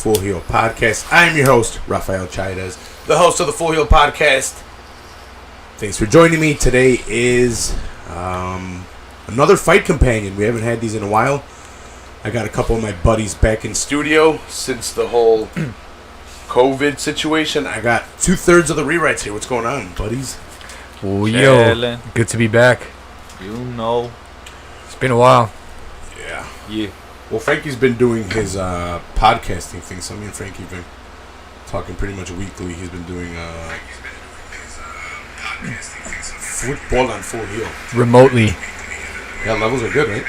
Full Heel Podcast. I'm your host, Rafael Chaidez, the host of the Full Heel Podcast. Thanks for joining me. Today is another fight companion. We haven't had these in a while. I got a couple of my buddies back in studio since the whole COVID situation. I got 2/3 of the rewrites here. What's going on, buddies? Oh, yo, good to be back. You know. It's been a while. Yeah. Well, Frankie's been doing his podcasting thing. So me and Frankie have been talking pretty much weekly. He's been doing football on Full Heel. Remotely. Yeah, levels are good, right?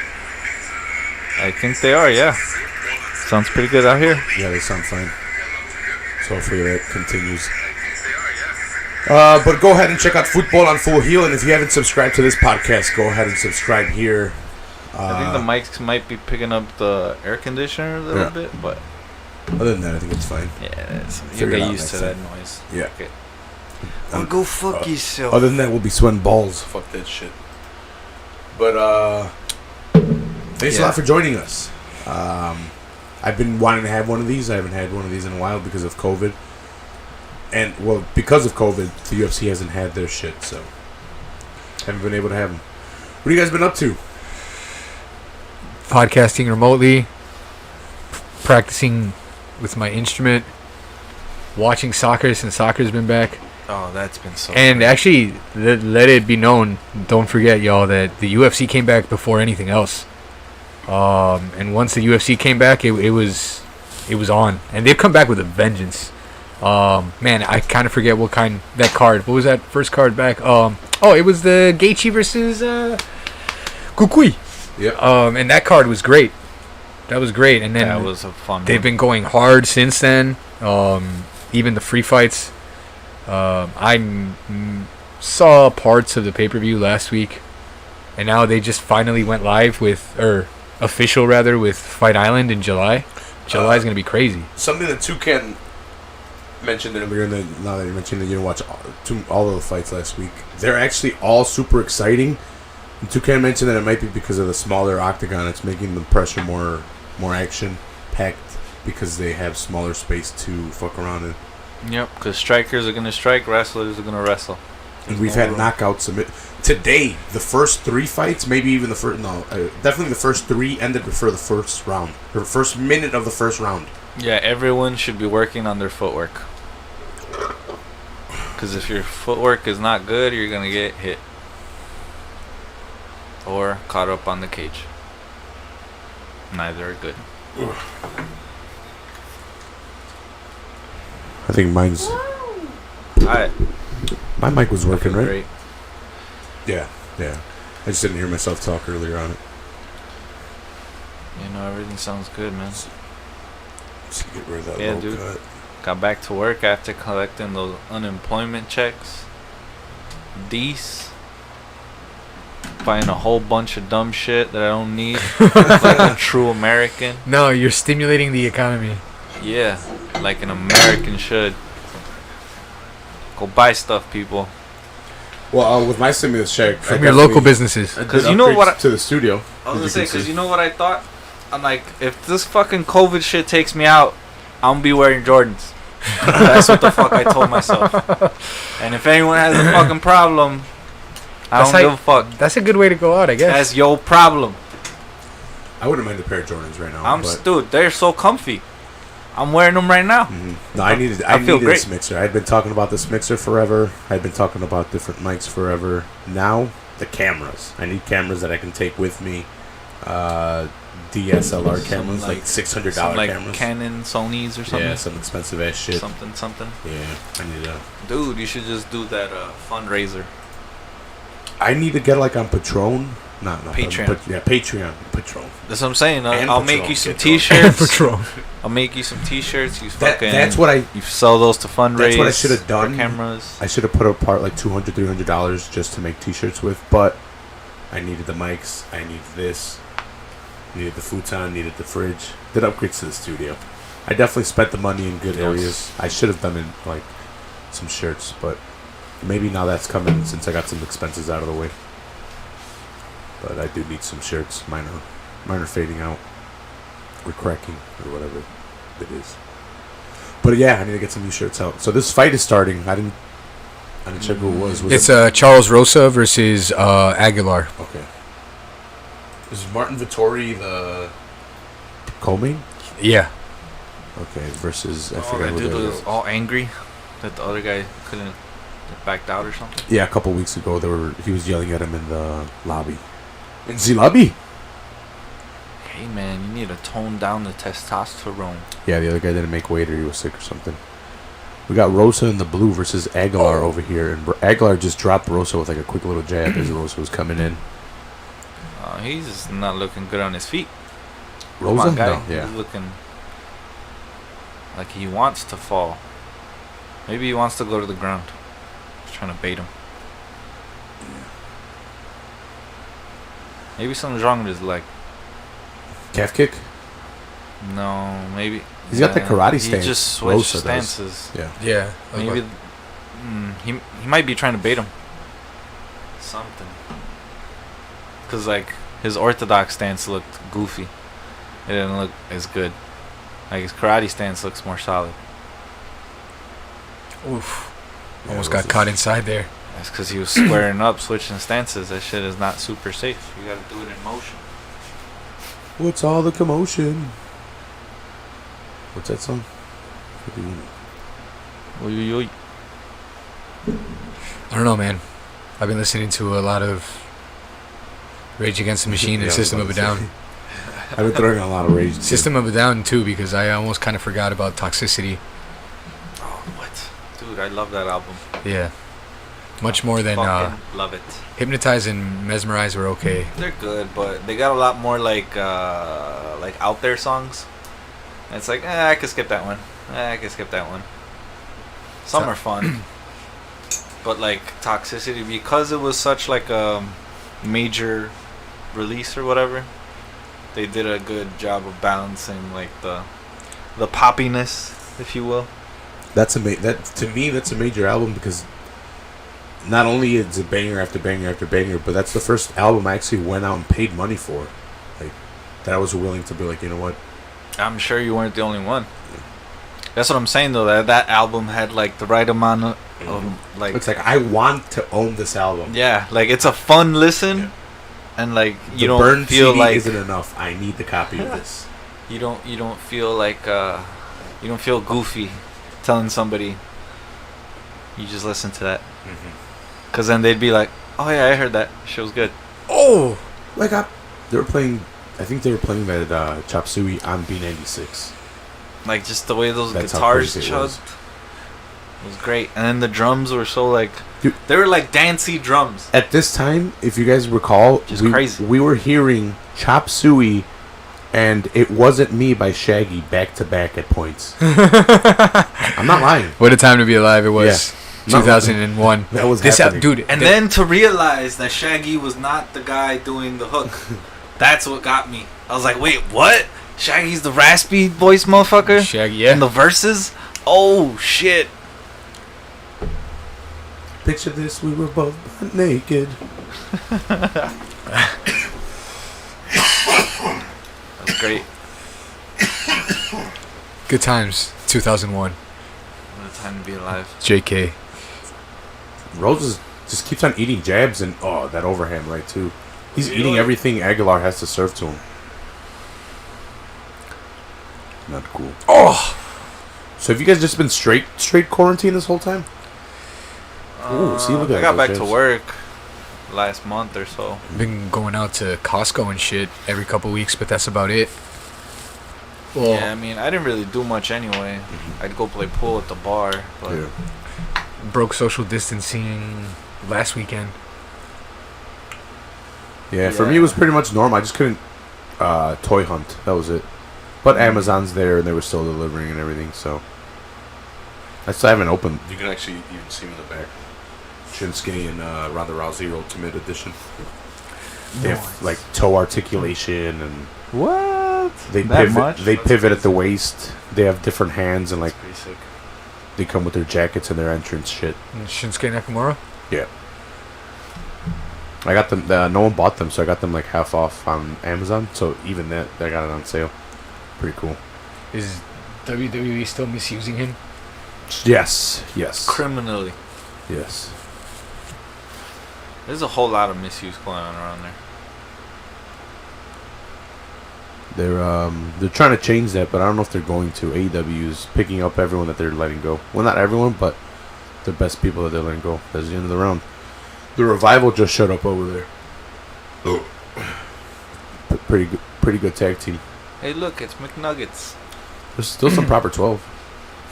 I think they are, yeah. Sounds pretty good out here. Yeah, they sound fine. So hopefully that continues. But go ahead and check out Football on Full Heel, and if you haven't subscribed to this podcast, go ahead and subscribe here. I think the mics might be picking up the air conditioner a little bit, but other than that, I think it's fine. Yeah, you'll get used to that noise. Yeah. Okay. Go fuck yourself. Other than that, we'll be sweating balls. Fuck that shit. But thanks a lot for joining us. I've been wanting to have one of these. I haven't had one of these in a while because of COVID. And, well, because of COVID, the UFC hasn't had their shit, so haven't been able to have them. What have you guys been up to? Podcasting remotely, practicing with my instrument, watching soccer since soccer's been back. Oh, that's been so And great. actually, let it be known, don't forget, y'all, that the UFC came back before anything else. And once the UFC came back, it was on. And they've come back with a vengeance. Man, I kind of forget that card. What was that first card back? It was the Gaethje versus Kukui. Yep. And that card was great. That was great. And then that was a fun they've one. been going hard since then. Even the free fights. I saw parts of the pay-per-view last week, and now they just finally went live with Fight Island in July. July is going to be crazy. Something that Toucan mentioned earlier, now that you mentioned that you didn't watch all of the fights last week, they're actually all super exciting. And Toucan mentioned that it might be because of the smaller octagon. It's making the pressure more action-packed because they have smaller space to fuck around in. Yep, because strikers are going to strike, wrestlers are going to wrestle. And we've had knockouts today. The first 3 fights, maybe even definitely the first 3 ended before the first round, or first minute of the first round. Yeah, everyone should be working on their footwork. Because if your footwork is not good, you're going to get hit. Or caught up on the cage. Neither are good. I think mine's... My mic was working, right? Great. Yeah. I just didn't hear myself talk earlier on it. You know, everything sounds good, man. Just get rid of that Yeah, dude. cut. Got back to work after collecting those unemployment checks. Buying a whole bunch of dumb shit that I don't need. Like a true American. No, you're stimulating the economy. Yeah, like an American should. Go buy stuff, people. Well, with my stimulus check... From your local businesses. Because you know what... to the studio. I was going to say, because you know what I thought? I'm like, if this fucking COVID shit takes me out, I'm going to be wearing Jordans. That's what the fuck I told myself. And if anyone has a fucking problem, I don't give a fuck. That's a good way to go out, I guess. That's your problem. I wouldn't mind a pair of Jordans right now. Dude, they're so comfy. I'm wearing them right now. Mm-hmm. No, I needed this mixer. I'd been talking about this mixer forever. I'd been talking about different mics forever. Now, the cameras. I need cameras that I can take with me. DSLR cameras, like $600 like cameras. Canon, Sony's or something. Yeah, some expensive ass shit. Something. Yeah, I need a... Dude, you should just do that fundraiser. I need to get like on Patron. Not Patreon. Patreon. Patron. That's what I'm saying. And I'll Patron. make you some Get t-shirts. Patron. I'll make you some t-shirts. You That's what I... You sell those to fundraise. That's what I should have done. Cameras. I should have put apart like $200, $300 just to make t-shirts with, but I needed the mics. I needed this. Needed the futon. Needed the fridge. Did upgrades to the studio. I definitely spent the money in good areas. I should have done like some shirts, but maybe now that's coming since I got some expenses out of the way. But I do need some shirts. Mine are fading out or cracking or whatever it is. But yeah, I need to get some new shirts out. So this fight is starting. I didn't check who it was. It's Charles Rosa versus Aguilar. Okay. Is Martin Vittori the co-main? Yeah. Okay, versus I Oh, forgot that who dude they was all angry that the other guy couldn't backed out or something. Yeah, a couple weeks ago, he was yelling at him in the lobby. In the lobby? Hey man, you need to tone down the testosterone. Yeah, the other guy didn't make weight or he was sick or something. We got Rosa in the blue versus Aguilar over here, and Aguilar just dropped Rosa with like a quick little jab as Rosa was coming in. He's not looking good on his feet. Rosa? Come on, guy. No, yeah. He's looking like he wants to fall. Maybe he wants to go to the ground. He's trying to bait him. Maybe something's wrong with his leg. Calf kick? No, maybe. He's got the karate stance. He just switched Rosa does. stances. Yeah. Yeah. Maybe he might be trying to bait him. Something. Because, like, his orthodox stance looked goofy. It didn't look as good. Like, his karate stance looks more solid. Oof. Yeah, Almost got Rosa's- caught inside there. That's because he was squaring up, switching stances. That shit is not super safe. You gotta do it in motion. What's all the commotion? What's that song? Oy, oy, oy. I don't know, man. I've been listening to a lot of Rage Against the Machine Yeah, I and was System of a about to Down. I've been throwing a lot of rage. System of a Down too, because I almost kind of forgot about Toxicity. Oh, what? Dude, I love that album. Yeah. Much more than Fucking love it. Hypnotize and Mesmerize were okay. They're good, but they got a lot more like out there songs. And it's like, I could skip that one. I could skip that one. Some are fun, but like Toxicity, because it was such like a major release or whatever, they did a good job of balancing like the poppiness, if you will. That to me that's a major album because not only is it banger after banger after banger, but that's the first album I actually went out and paid money for. Like that I was willing to be like, you know what? I'm sure you weren't the only one. That's what I'm saying though. That album had like the right amount of like. It's like I want to own this album. Yeah, like it's a fun listen, and like you The don't burned feel CD like isn't enough. I need the copy of this. you don't feel like you don't feel goofy telling somebody you just listen to that, because then they'd be like, oh yeah, I heard that shit was good. Oh! Like they were playing. I think they were playing that Chop Suey on B96. Like just the way those That's how guitars crazy it chugged was great, and then the drums were so like Dude. they were like dancey drums. At this time, if you guys recall, Just crazy. we were hearing Chop Suey and It Wasn't Me by Shaggy back to back at points. I'm not lying. What a time to be alive it was. Yeah. 2001. That was this happening. dude. And then to realize that Shaggy was not the guy doing the hook, that's what got me. I was like, wait, what? Shaggy's the raspy voice motherfucker? Shaggy, yeah. In the verses? Oh, shit. Picture this, we were both butt naked. That's great. Good times. 2001. What a time to be alive. JK. Rose just keeps on eating jabs and that overhand right too. He's eating everything Aguilar has to serve to him. Not cool. Oh! So have you guys just been straight quarantine this whole time? Ooh, see, look at I got those back to jabs. work last month or so. Been going out to Costco and shit every couple weeks, but that's about it. Well, Yeah, I mean, I didn't really do much anyway. I'd go play pool at the bar, but Yeah. broke social distancing last weekend. Yeah, for Yeah. me it was pretty much normal. I just couldn't toy hunt. That was it. But Amazon's there and they were still delivering and everything, so I still haven't opened. You can actually even see them in the back. Shinsuke and Ronda Rousey Ultimate Edition. They have like toe articulation and what? they That pivot. much? They That's pivot at the crazy. waist. They have different hands and like Pretty sick. they come with their jackets and their entrance shit. And Shinsuke Nakamura? Yeah. I got them. No one bought them, so I got them like half off on Amazon. So even that, I got it on sale. Pretty cool. Is WWE still misusing him? Yes. Criminally. Yes. There's a whole lot of misuse going on around there. They're trying to change that, but I don't know if they're going to. AEW is picking up everyone that they're letting go. Well, not everyone, but the best people that they're letting go. That's the end of the round. The Revival just showed up over there. Pretty good tag team. Hey, look, it's McNuggets. There's still some proper 12.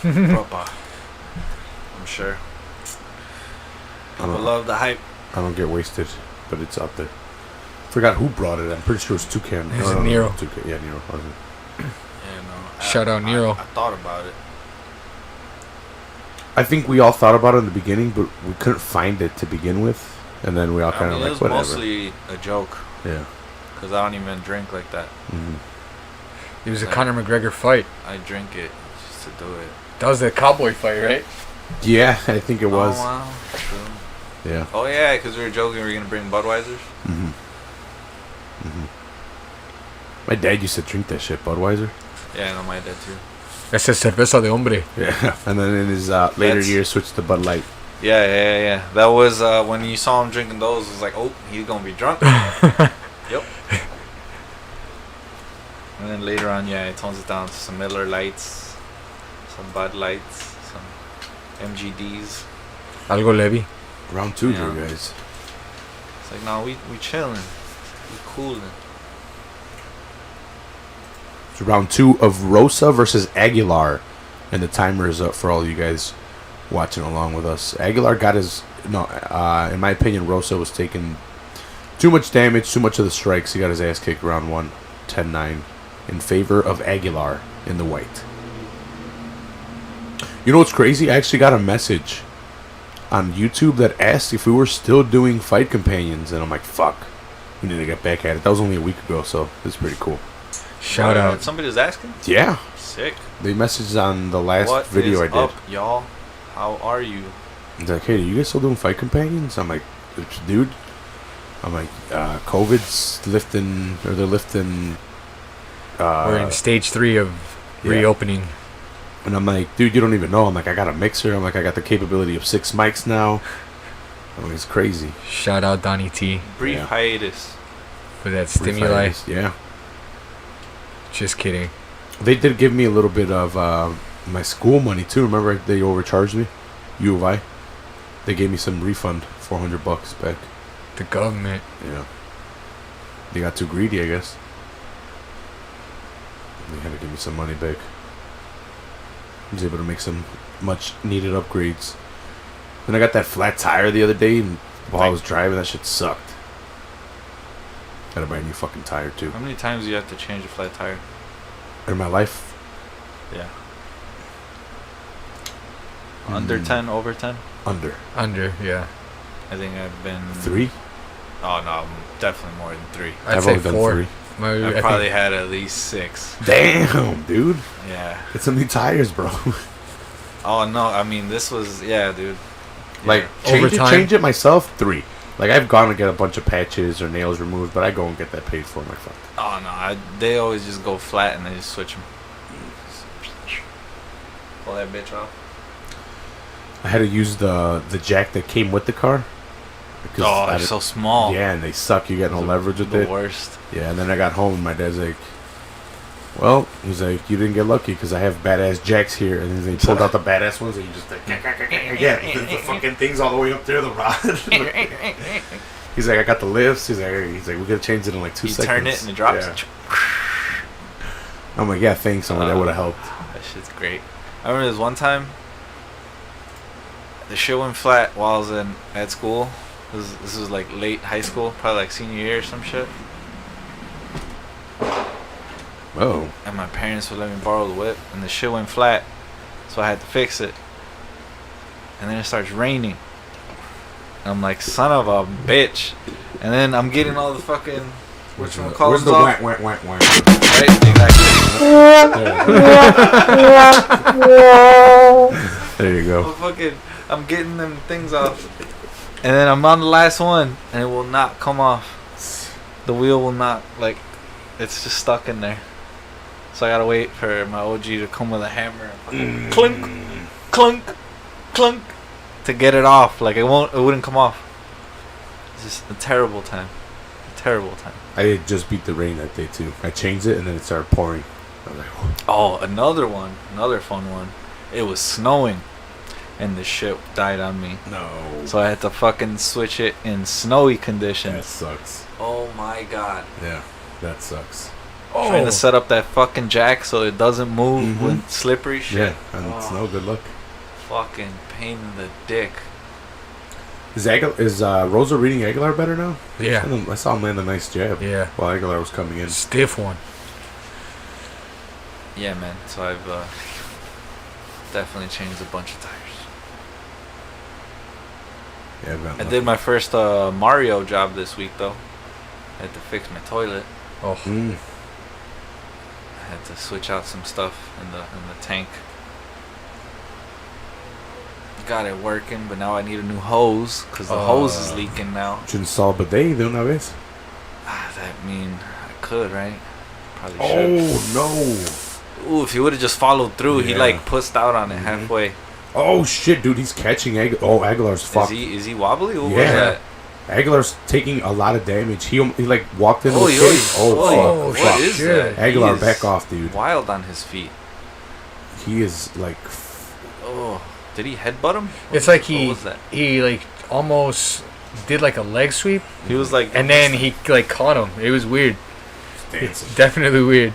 Proper. I'm sure. I I don't, love the hype. I don't get wasted, but it's out there. Forgot who brought it. I'm pretty sure it was Toucan. It was Nero. Toucan. Yeah, Nero. Yeah, no. Shout out Nero. I thought about it. I think we all thought about it in the beginning, but we couldn't find it to begin with. And then we all kind of it like, was whatever. mostly a joke. Yeah. Because I don't even drink like that. Mm-hmm. It was a Conor McGregor fight. I drink it just to do it. That was the cowboy fight, right? Yeah, I think it was. Oh, wow. True. Yeah. Oh, yeah, because we were joking we were going to bring Budweisers. Mm-hmm. Mm-hmm. My dad used to drink that shit, Budweiser. Yeah, I know my dad too. Esa es cerveza de hombre. Yeah. And then in his later years, switched to Bud Light. Yeah. That was when you saw him drinking those, it was like, oh, he's going to be drunk. Yep. And then later on, yeah, it tones it down to some Miller Lights, some Bud Lights, some MGDs. Algo Levy. Round 2, Yeah. guys. It's like, no, we chilling. We cooling. It's round 2 of Rosa versus Aguilar. And the timer is up for all you guys watching along with us. Aguilar got his... No, in my opinion, Rosa was taking too much damage, too much of the strikes. He got his ass kicked round 1, 10-9. In favor of Aguilar in the white. You know what's crazy? I actually got a message on YouTube that asked if we were still doing fight companions. And I'm like, fuck. We need to get back at it. That was only a week ago, so it's pretty cool. Shout out. Somebody was asking? Yeah. Sick. They messaged on the last What video I is did. up, y'all? How are you? He's like, hey, are you guys still doing fight companions? I'm like, dude. I'm like, COVID's lifting, or they're lifting. We're in stage 3 of reopening. And I'm like, dude, you don't even know. I'm like, I got a mixer. I'm like, I got the capability of 6 mics now. I'm like, it's crazy. Shout out Donnie T Brief hiatus. for that stimuli. Yeah. Just kidding. They did give me a little bit of my school money, too. Remember, they overcharged me? U of I. They gave me some refund, $400 back. The government. Yeah. They got too greedy, I guess. They had to give me some money back. I was able to make some much needed upgrades. And I got that flat tire the other day, and while I was driving, that shit sucked. Had to buy a new fucking tire, too. How many times do you have to change a flat tire? In my life? Yeah. Under 10, over 10? Under. Under, yeah. I think I've been 3? Oh no, definitely more than 3. I'd I've say only done 4. 3. I probably had at least 6. Damn, dude. Yeah. It's some new tires, bro. Oh no, I mean this was dude. Like, change it myself, 3. Like, I've gone to get a bunch of patches or nails removed, but I go and get that paid for. My fuck. Oh no, they always just go flat and they just switch them. Pull that bitch off. I had to use the jack that came with the car. Oh, they're so small. Yeah, and they suck. You got no leverage with it. The worst. Yeah, and then I got home and my dad's like, well, he's like, you didn't get lucky because I have badass jacks here. And then he pulled out the badass ones and he just like, yeah, the fucking thing's all the way up there, the rod. He's like, I got the lifts. He's like, we gotta change it in like 2 seconds. You turn it and it drops. Yeah. I'm like, yeah, thanks. I'm like, that would have helped. That shit's great. I remember this one time, the shit went flat while I was at school. This was like late high school, probably like senior year or some shit. Oh. And my parents would let me borrow the whip, and the shit went flat, so I had to fix it. And then it starts raining. And I'm like, son of a bitch. And then I'm getting all the fucking whatchamacallit Where's the off. whack? Right? Exactly. There you go. I'm getting them things off. And then I'm on the last one, and it will not come off. The wheel will not, it's just stuck in there. So I gotta wait for my OG to come with a hammer and clunk, clunk, clunk to get it off. Like it wouldn't come off. It's just a terrible time. A terrible time. I just beat the rain that day too. I changed it and then it started pouring. I was like, oh, another fun one. It was snowing, and the shit died on me. no. So I had to fucking switch it in snowy conditions. That sucks. Oh my god. Yeah, that sucks. Trying to set up that fucking jack so it doesn't move Mhm. with slippery shit. Yeah, and snow. Good luck. Fucking pain in the dick. Is Rosa reading Aguilar better now? Yeah. I saw him land a nice jab. Yeah. While Aguilar was coming in. Stiff one. Yeah, man. So I've definitely changed a bunch of tires. Yeah, I've got I nothing. did my first Mario job this week though. I had to fix my toilet. Oh. I had to switch out some stuff in the tank. Got it working, but now I need a new hose because the hose is leaking now. Should install bidet de una vez. That mean I could, right? Probably should. Oh Ooh, if he would have just followed through, he Yeah. like pussed out on it halfway. no! Oh shit, dude, he's catching Aguilar's fucked. Is he wobbly? What was Yeah. that? Aguilar's taking a lot of damage. He like walked into Oh, the yo, cage. oh, Fuck. what is shit. that? Aguilar, He is back off, dude. Wild on his feet. He is like. Oh, did he headbutt him? It's like What was that? he like almost did like a leg sweep, He was like, and then he like caught him. It was weird. Dancing. It's definitely weird.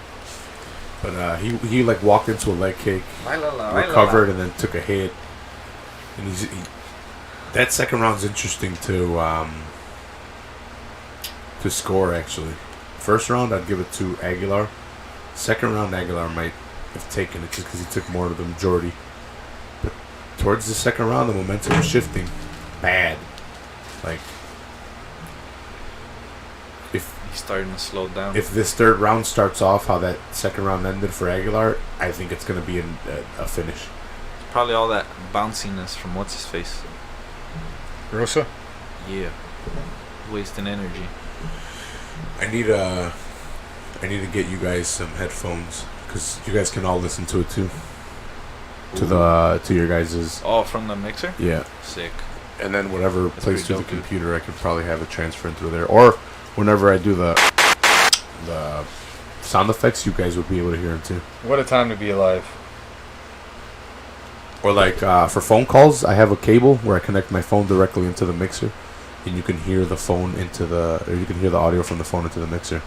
But he like walked into a leg kick, recovered, and then took a hit. And that second round's interesting to score actually. First round I'd give it to Aguilar. Second round Aguilar might have taken it just because he took more of the majority. But towards the second round the momentum was shifting bad. Like he's starting to slow down. if this third round starts off how that second round ended for Aguilar, I think it's going to be a finish. Probably all that bounciness from what's his face. Rosa. Yeah, wasting energy. I need to get you guys some headphones because you guys can all listen to it too. To your guys's. Oh, from the mixer? Yeah. Sick. And then whatever That's plays pretty through the dope, dude. computer, I could probably have it transferred through there. Or whenever I do the sound effects, you guys would be able to hear them too. What a time to be alive. Or like for phone calls, I have a cable where I connect my phone directly into the mixer, and you can hear the phone or you can hear the audio from the phone into the mixer.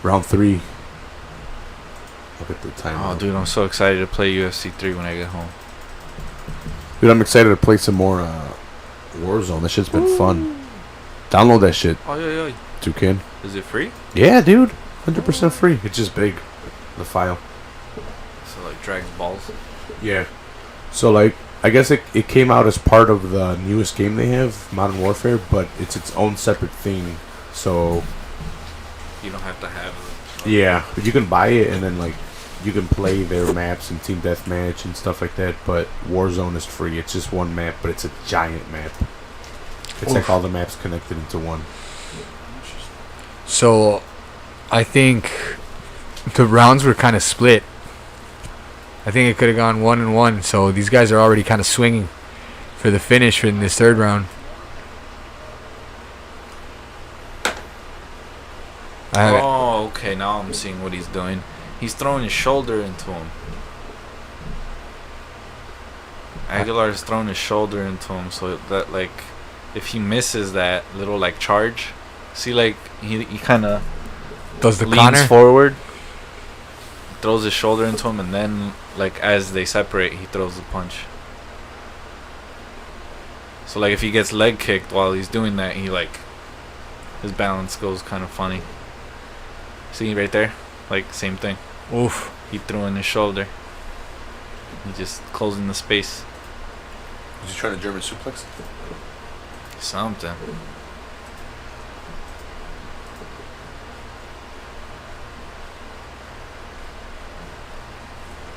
Round 3. Look at the time. Oh, dude, I'm so excited to play UFC 3 when I get home. Dude, I'm excited to play some more Warzone. That shit's been fun. Download that shit, Oh, yeah. Toucan. Is it free? Yeah, dude. 100% free. It's just big, the file. So, like, Dragon Balls? Yeah. So, like, I guess it came out as part of the newest game they have, Modern Warfare, but it's its own separate thing. So, You don't have to have... yeah. But you can buy it, and then, like, you can play their maps and Team Deathmatch and stuff like that, but Warzone is free. It's just one map, but it's a giant map. It's like all the maps connected into one. So, I think the rounds were kind of split. I think it could have gone 1-1. So these guys are already kind of swinging for the finish in this third round. Oh, okay. Now I'm seeing what he's doing. He's throwing his shoulder into him. Aguilar's throwing his shoulder into him, so that, like, if he misses that little, like, charge, see, like, he kind of Does the leans counter? forward, throws his shoulder into him, and then, like, as they separate, he throws the punch. So, like, if he gets leg kicked while he's doing that, he, like, his balance goes kind of funny. See right there? Like, same thing. Oof. He threw in his shoulder. He just closing the space. Did you try to German suplex? Something.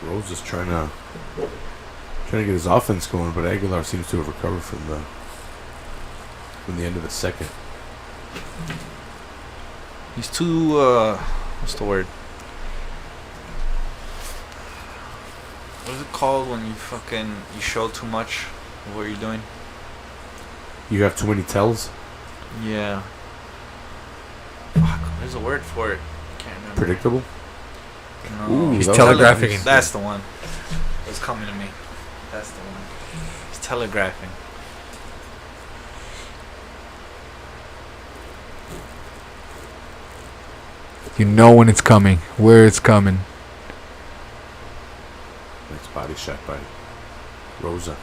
Rose is trying to get his offense going, but Aguilar seems to have recovered from the end of the second. He's too, what's the word? called when you show too much of what you're doing? You have too many tells? Yeah. Fuck, there's a word for it. Can't remember. Predictable? No. Ooh, He's that was- telegraphing. That's the one. It's coming to me. That's the one. He's telegraphing. You know when it's coming, where it's coming. Nice body shot by Rosa.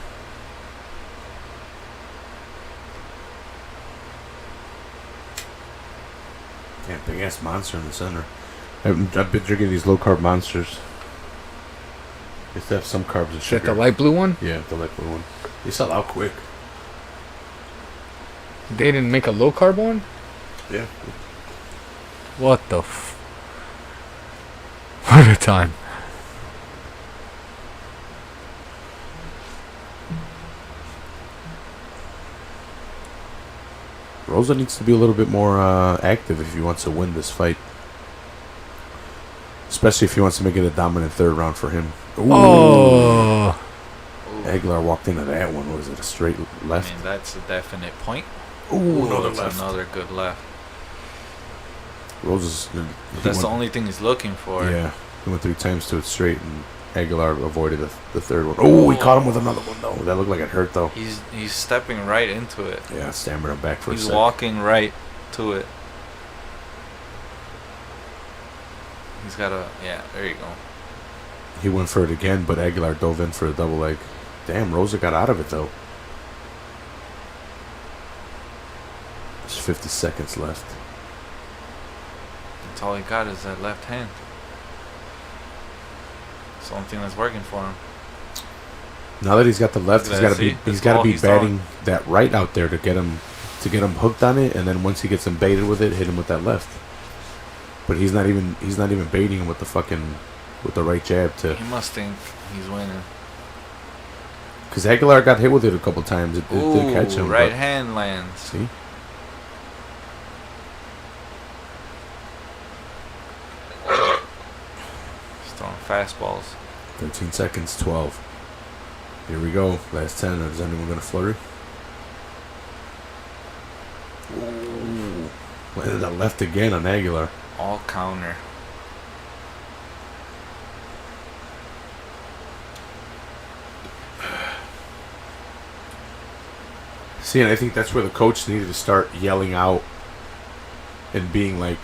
Damn, big ass monster in the center. I've been drinking these low carb monsters. They still have some carbs and Is that sugar. the light blue one? Yeah, the light blue one. They sell out quick. They didn't make a low carb one? Yeah. What the What a time. Rosa needs to be a little bit more active if he wants to win this fight. Especially if he wants to make it a dominant third round for him. Ooh. Oh. Aguilar walked into that one. Was it a straight left? I mean, that's a definite point. Ooh, another that's left. another good left. Rosa's. That's the only thing he's looking for. Yeah, he went 3 times to it straight, and Aguilar avoided the third one. Oh, he caught him with another one though. That looked like it hurt though. He's stepping right into it. Yeah, stammered him back for a He's sec. walking right to it. He's got a there you go. He went for it again, but Aguilar dove in for a double leg. Damn, Rosa got out of it though. There's 50 seconds left. That's all he got is that left hand. It's the only thing that's working for him. Now that he's got the left, he's got to be batting throwing. that right out there to get him hooked on it, and then once he gets him baited with it, hit him with that left. But he's not even baiting him with the right jab to. He must think he's winning. Because Aguilar got hit with it a couple times. It did catch him. Right but- hand lands. See? He's throwing fastballs. 13 seconds, 12. Here we go. Last 10. Is anyone going to flurry? Ooh. Landed that left again on Aguilar. All counter. See, and I think that's where the coach needed to start yelling out and being like,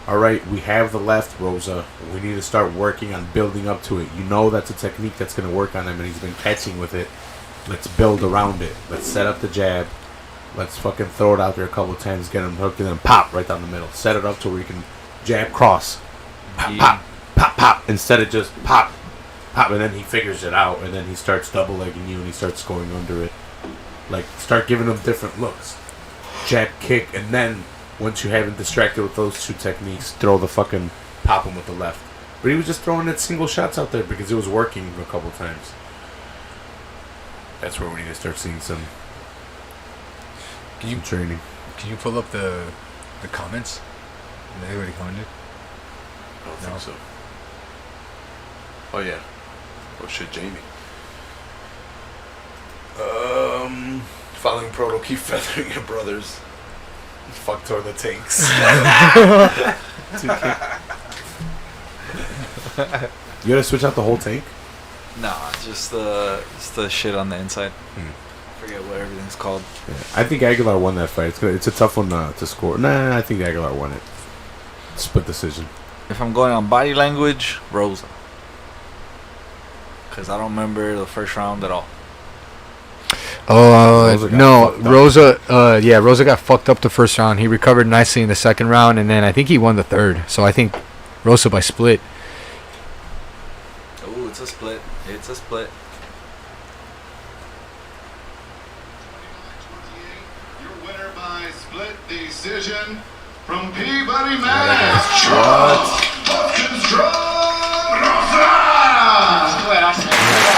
all right, we have the left, Rosa. We need to start working on building up to it. You know that's a technique that's going to work on him, and he's been catching with it. Let's build around it. Let's set up the jab. Let's fucking throw it out there a couple of times, get him hooked, and then pop right down the middle. Set it up to where you can jab cross. Pop, pop, pop, pop. Instead of just pop, pop, and then he figures it out, and then he starts double-legging you, and he starts going under it. Like, start giving him different looks. Jab, kick, and then once you have him distracted with those two techniques, throw the fucking pop him with the left. But he was just throwing that single shots out there because it was working a couple times. That's where we need to start seeing some training. Can you pull up the comments? Did anybody commented? I don't think so. Oh yeah. Oh shit, Jamie. Following proto, keep feathering your brothers. Fuck toilet tanks. You gotta switch out the whole tank? Nah, just the shit on the inside. I forget what everything's called. Yeah. I think Aguilar won that fight. It's a tough one to score. Nah, I think Aguilar won it. Split decision. If I'm going on body language, Rosa. Because I don't remember the first round at all. Rosa got no, fucked up. Rosa got fucked up the first round. He recovered nicely in the second round, and then I think he won the third. So I think Rosa by split. Oh, it's a split. It's a split. Your winner by split decision from Peabody Mass.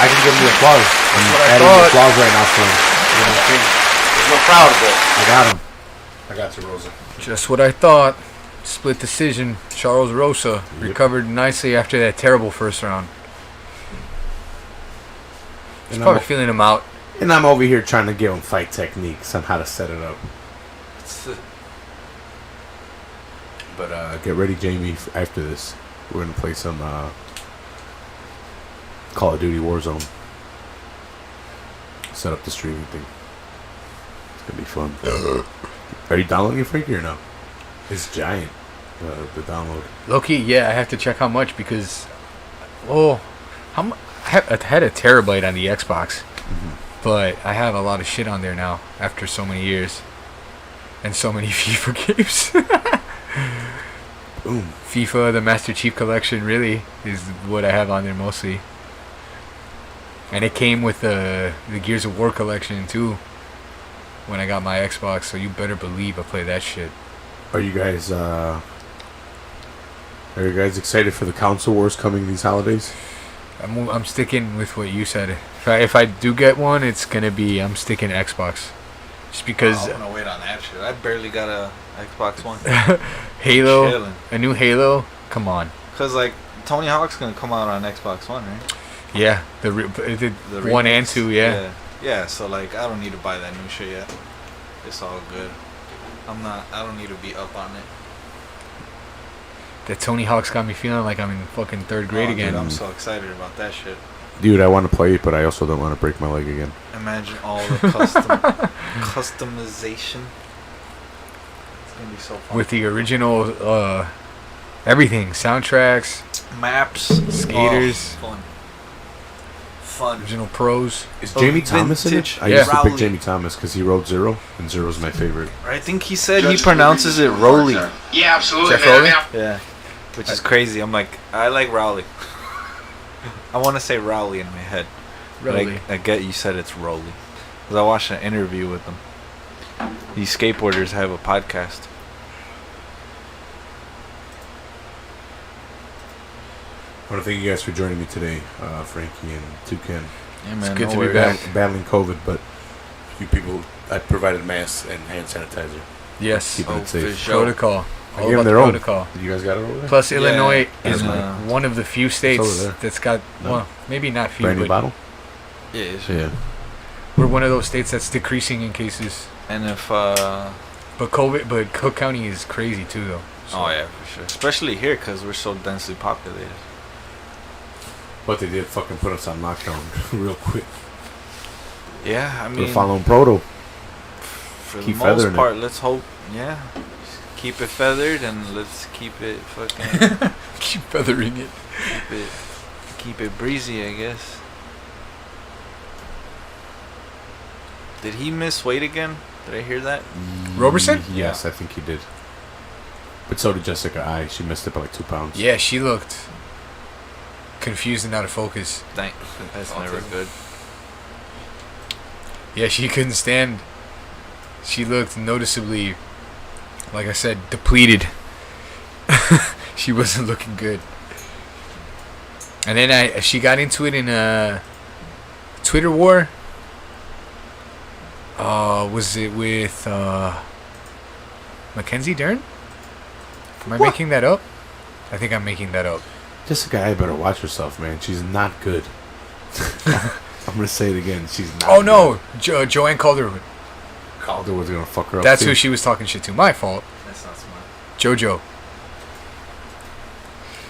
I can give him the applause. I'm adding the applause right now for him. There's no crowd, but I got him. I got you, Rosa. Just what I thought. Split decision. Charles Rosa recovered nicely after that terrible first round. He's probably feeling him out. And I'm over here trying to give him fight techniques on how to set it up. But get ready, Jamie. After this, we're gonna play some Call of Duty Warzone. Set up the streaming thing. It's gonna be fun. Are you downloading it, Frankie, or no? It's giant. The download. Low-key, yeah, I have to check how much because, I had a terabyte on the Xbox, but I have a lot of shit on there now after so many years and so many FIFA games. Boom. FIFA, the Master Chief Collection, really is what I have on there mostly. And it came with the Gears of War collection too when I got my Xbox, so you better believe I play that shit. Are you guys excited for the console wars coming these holidays? I'm sticking with what you said. If I do get one, it's gonna be I'm sticking Xbox, just because. I'm gonna wait on that shit. I barely got a Xbox One. Halo, Chilling. a new Halo. Come on. Cause like Tony Hawk's gonna come out on Xbox One, right? Yeah, the 1 and 2. Yeah. So like I don't need to buy that new shit yet. It's all good. I don't need to be up on it. The Tony Hawk's got me feeling like I'm in fucking third grade again. Dude, I'm so excited about that shit. Dude, I want to play it, but I also don't want to break my leg again. Imagine all the customization. It's gonna be so fun. With the original, everything, soundtracks, maps, skaters, fun. Original pros. Is Jamie Thomas in it? I Yeah. used to Rowley. pick Jamie Thomas because he wrote Zero, and Zero's my favorite. I think he said he pronounces it Rowley. Yeah, absolutely. Is that Rowley? Yeah, which is crazy. I'm like, I like Rowley. I want to say Rowley in my head. But Rowley. I get you said it's Rowley. Because I watched an interview with him. These skateboarders have a podcast. I want to thank you guys for joining me today, Frankie and Toucan. Yeah, man, It's good no to be worries. back. Battling COVID, but you people, I provided masks and hand sanitizer. Yes. Keeping it safe. for sure. Protocol. I All gave them about their the own. protocol. You guys got it over there? Plus, Illinois is and, one of the few over states there. that's got, No. well, maybe not few, Brand new but bottle? Yeah, it's Yeah. we're one of those states that's decreasing in cases. And if, But Cook County is crazy too, though. So. oh yeah, for sure. Especially here, because we're so densely populated. But they did fucking put us on lockdown real quick. Yeah, I We're mean, following proto. for the keep most feathering it. part, let's hope, yeah. Keep it feathered and let's keep it fucking, Keep feathering it. keep it breezy, I guess. Did he miss weight again? Did I hear that? Roberson? Yes, I think he did. But so did Jessica I. She missed it by like 2 pounds. Yeah, she looked confused and out of focus. Thank. That's never good. Yeah, she couldn't stand. She looked noticeably, like I said, depleted. She wasn't looking good. And then she got into it in a Twitter war. Was it with Mackenzie Dern? Am I making that up? I think I'm making that up. Jessica I better watch herself, man. She's not good. I'm going to say it again. She's not Oh no, Joanne Calderwood. Calder was going to fuck her up. That's too. who she was talking shit to. My fault. That's not smart. JoJo.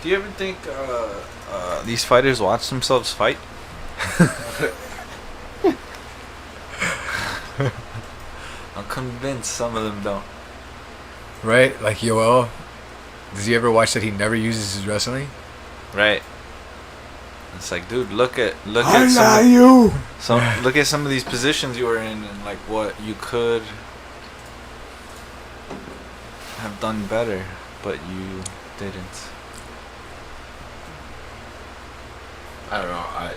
Do you ever think these fighters watch themselves fight? I'm convinced some of them don't. Right? Like Yoel. Does he ever watch that he never uses his wrestling? Right. It's like, dude, look at I some got you. look at some of these positions you were in and like what you could have done better, but you didn't. I don't know.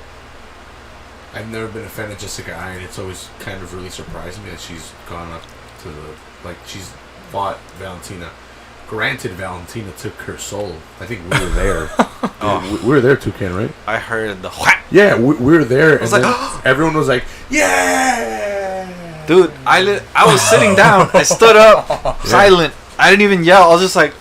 I've never been a fan of Jessica I, and it's always kind of really surprised me that she's gone up to the, like, she's fought Valentina. Granted, Valentina took her soul. I think we were there. We were there, Toucan, right? I heard the whack. Yeah, we were there, and was then like, everyone was like, "Yeah!" Dude, I was sitting down. I stood up, silent. I didn't even yell. I was just like,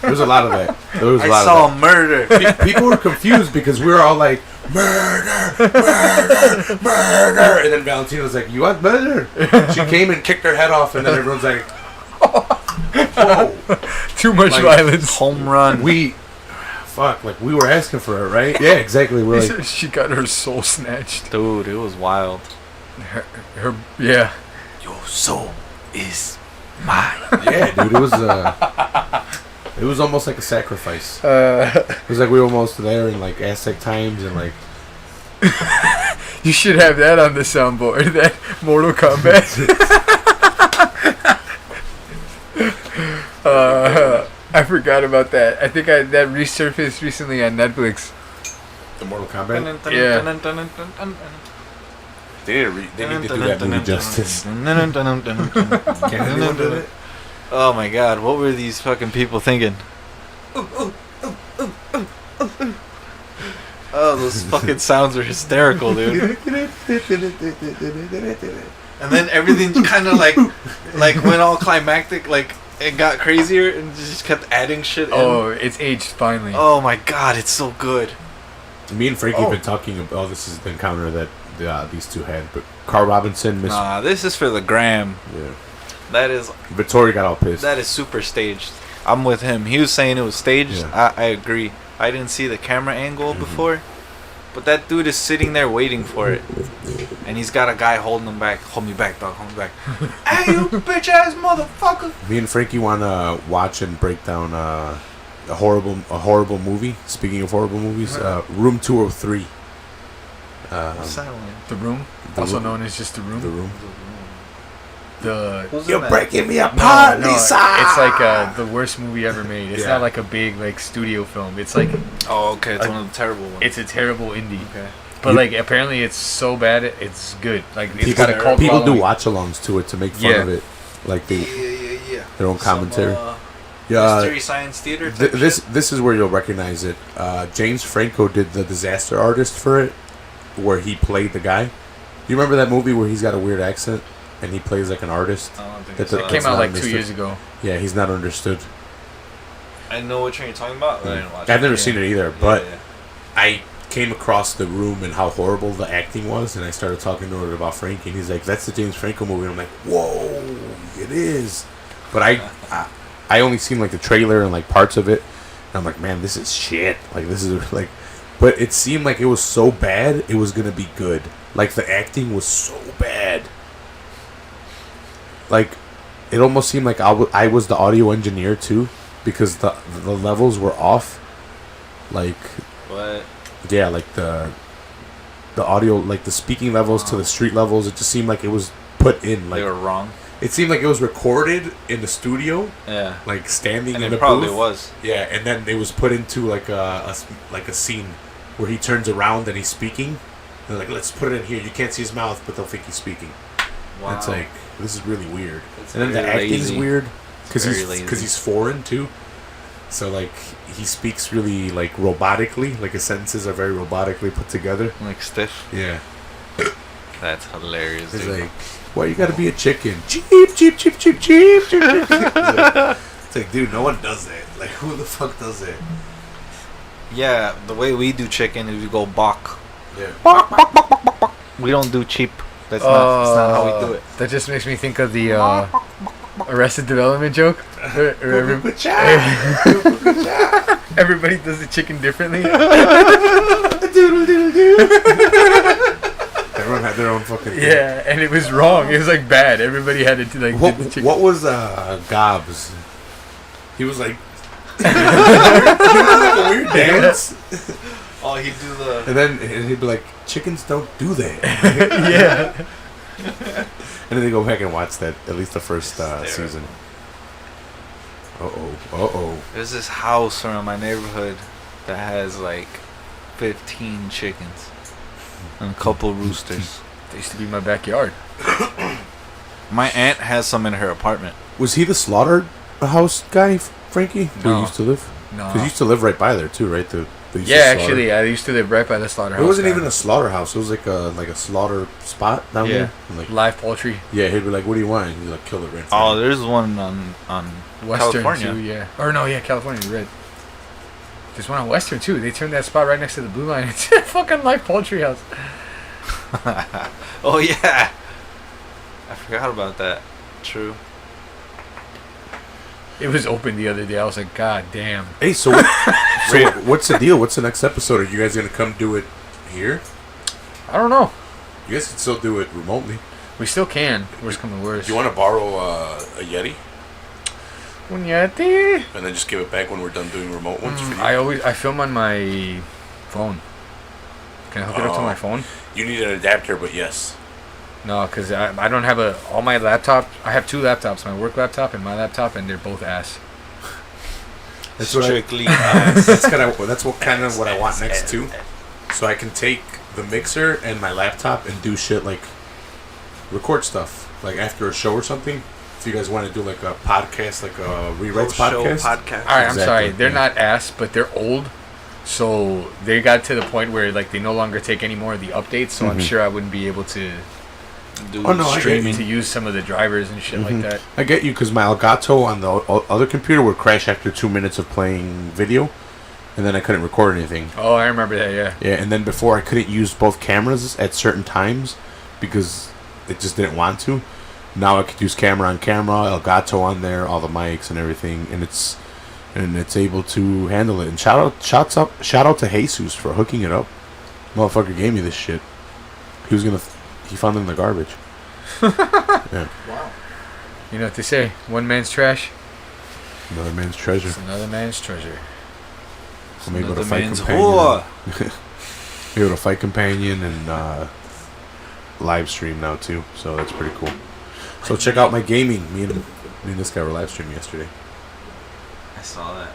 There was a lot of that. There was a I lot saw of a murder. that. People were confused because we were all like, murder, murder, murder. And then Valentina was like, you want murder? She came and kicked her head off, and then everyone's like, whoa. Too much Like, violence. Home run. Like we were asking for it, right? Yeah, exactly. We're like, She got her soul snatched. Dude, it was wild. Yeah. Your soul is mine. yeah, dude, it was almost like a sacrifice. Uh, It was like we were almost there in like Aztec times and like. you should have that on the soundboard. That Mortal Kombat. I forgot about that. I think that resurfaced recently on Netflix. The Mortal Kombat. Yeah. They need to do that movie justice. Can anyone do it? Oh my god, what were these fucking people thinking? Oh, those fucking sounds are hysterical, dude. And then everything kind of like went all climactic, like it got crazier and just kept adding shit in. Oh, it's aged finally. Oh my god, it's so good. Me and Frankie have been talking about. Oh, this is the encounter that these two had. But Carl Robinson, Miss. Nah, this is for the gram. Yeah. That is Vittori got all pissed. That is super staged. I'm with him. He was saying it was staged. Yeah. I agree. I didn't see the camera angle before, but that dude is sitting there waiting for it, and he's got a guy holding him back. Hold me back, dog. Hold me back. Hey, you bitch ass motherfucker! Me and Frankie want to watch and break down a horrible movie. Speaking of horrible movies, Room 203. What's that one? The Room, also known as just The Room. The Room. Who's in You're that? breaking me apart, No, Lisa. it's like the worst movie ever made. It's Yeah. not like a big like studio film. It's like Oh, okay. It's one of the terrible ones. it's a terrible indie. Okay. But like apparently it's so bad it's good. Like it's People, got a cult people do following. watch-alongs to it to make fun Yeah. of it, like they Yeah. their own commentary. Some, Yeah, Mystery Science Theater. Type this is where you'll recognize it. James Franco did the Disaster Artist for it, where he played the guy. You remember that movie where he's got a weird accent and he plays like an artist? I don't think That so. the- It came It's out not like 2 understood. years ago. Yeah, he's not understood. I know what you're talking about. But I didn't watch I've it. never Yeah. seen it either, Yeah, but yeah. I came across The Room and how horrible the acting was, and I started talking to her about Frankie, and he's like, "That's the James Franco movie." And I'm like, "Whoa, it is." But I only seen like the trailer and like parts of it, and I'm like, "Man, this is shit." Like this is like, but it seemed like it was so bad it was gonna be good. Like the acting was so bad. Like it almost seemed like I was the audio engineer too, because the levels were off. Like What? yeah, like the audio, like the speaking levels to the street levels, it just seemed like it was put in. Like They were wrong. it seemed like it was recorded in the studio, Yeah. like standing And in it a probably booth. was. Yeah, and then it was put into like a scene where he turns around and he's speaking. They're like, let's put it in here. You can't see his mouth, but they'll think he's speaking. Wow. And it's like, this is really weird. It's and then the very acting's lazy. weird because very lazy. he's foreign too. So like he speaks really like robotically, like his sentences are very robotically put together. Like stiff. Yeah, That's hilarious, it's dude. like, why you gotta be a chicken? Cheep, cheep, cheep, cheep, cheep, cheep. It's like, dude, no one does that. Like, who the fuck does that? Yeah, the way we do chicken is we go bok. Yeah. We don't do cheap. That's not how we do it. That just makes me think of the Arrested Development joke. Everybody does the chicken differently. Everyone had their own fucking thing. Yeah, and it was wrong. It was like bad. Everybody had to like What, did the chicken. what was Gobs? He was like, he was like a weird dance, Oh, he'd do the. and then he'd be like, "Chickens don't do that." Yeah. And then they go back and watch that, at least the first season. There's this house around my neighborhood that has like 15 chickens and a couple roosters. They used to be in my backyard. My aunt has some in her apartment. Was he the slaughterhouse guy, Frankie? Who No. used to live? No. Because he used to live right by there too, right? The They used Yeah, to slaughter. actually, I used to live right by the slaughterhouse. It wasn't down even a slaughterhouse. It was like a slaughter spot down Yeah. there. And like, live poultry. yeah, he'd be like, "What do you want?" And he'd like kill it right. in front Oh, of you. there's one on Western California. too, yeah. Or no, yeah, California, you're right. There's one on Western too. They turned that spot right next to the blue line. It's a fucking live poultry house. Oh yeah, I forgot about that. True. It was open the other day. I was like, God damn. Hey, so what's the deal? What's the next episode? Are you guys gonna come do it here? I don't know. You guys can still do it remotely. We still can. Worst come to worst. Do you want to borrow a Yeti Unyati. and then just give it back when we're done doing remote ones for you? I film on my phone. Can I hook it up to my phone? You need an adapter, but yes. No, because I don't have all my laptop. I have 2 laptops, my work laptop and my laptop, and they're both ass. That's what Strictly. that's what kind of what I want next too. So I can take the mixer and my laptop and do shit like record stuff, like after a show or something. If you guys want to do like a podcast, like a rewrites podcast. All right, I'm Exactly, sorry. They're yeah. not ass, but they're old. So they got to the point where like they no longer take any more of the updates. So I'm sure I wouldn't be able to Do Oh, no, I get streaming. to use some of the drivers and shit like that. I get you, because my Elgato on the other computer would crash after 2 minutes of playing video, and then I couldn't record anything. Oh, I remember that. Yeah. Yeah, and then before I couldn't use both cameras at certain times because it just didn't want to. Now I could use camera on camera, Elgato on there, all the mics and everything, and it's able to handle it. And shout out to Jesus for hooking it up. Motherfucker gave me this shit. He found it in the garbage. Yeah, You know what they say? One man's trash, another man's treasure. it's another man's treasure. I'm able to Another fight man's companion. whore. Able to fight companion and live stream now too, so that's pretty cool. So check out my gaming. Me and this guy were live streaming yesterday. I saw that.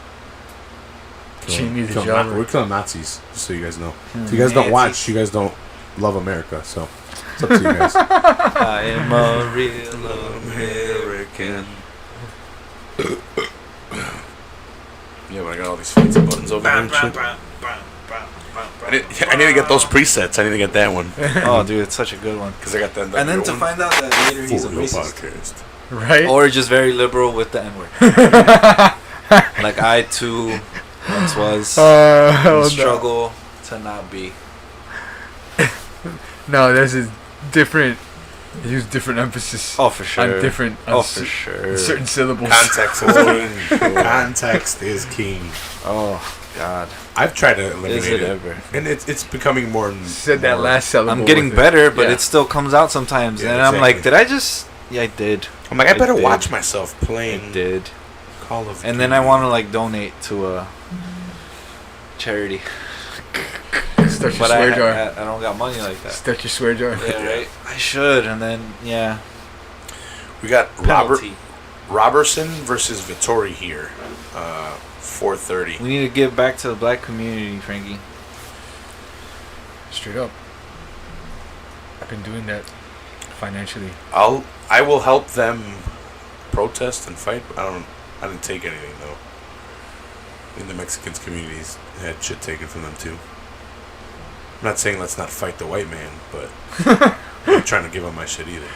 Jimmy the Killing Jobber. We're killing Nazis, just so you guys know. If you guys don't watch, you guys don't love America, so it's up to you guys. I am a real American. Yeah, but I got all these fancy buttons over there and shit. I need to get those presets. I need to get that one. Oh, dude, it's such a good one. Because I got that. And then to find out that later he's a real racist. podcast. Right? Or just very liberal with the N-word. Like I too once was. no. Struggle to not be. No, there's a different. They use different emphasis. Oh, for sure. On different. Oh, on for sure. Certain syllables. Context is king. Context is king. Oh, God. I've tried to eliminate Is it ever? and it's becoming more. And Said that more- last syllable. I'm getting with it. better, but Yeah. it still comes out sometimes. Yeah, and I'm like, exactly. did I just... Yeah, I did. I'm like, I better did. watch myself I playing did. Call of And then I want to, like, donate to a charity. Start your But swear jar. I don't got money like that. Start your swear jar. Yeah, right? I should, and then, yeah. We got Penalty. Robertson versus Vittori here. 4:30. We need to give back to the black community, Frankie. Straight up. I've been doing that financially. I will help them protest and fight. But I didn't take anything though. In the Mexicans communities had shit taken from them too. I'm not saying let's not fight the white man, but I'm not trying to give up my shit either.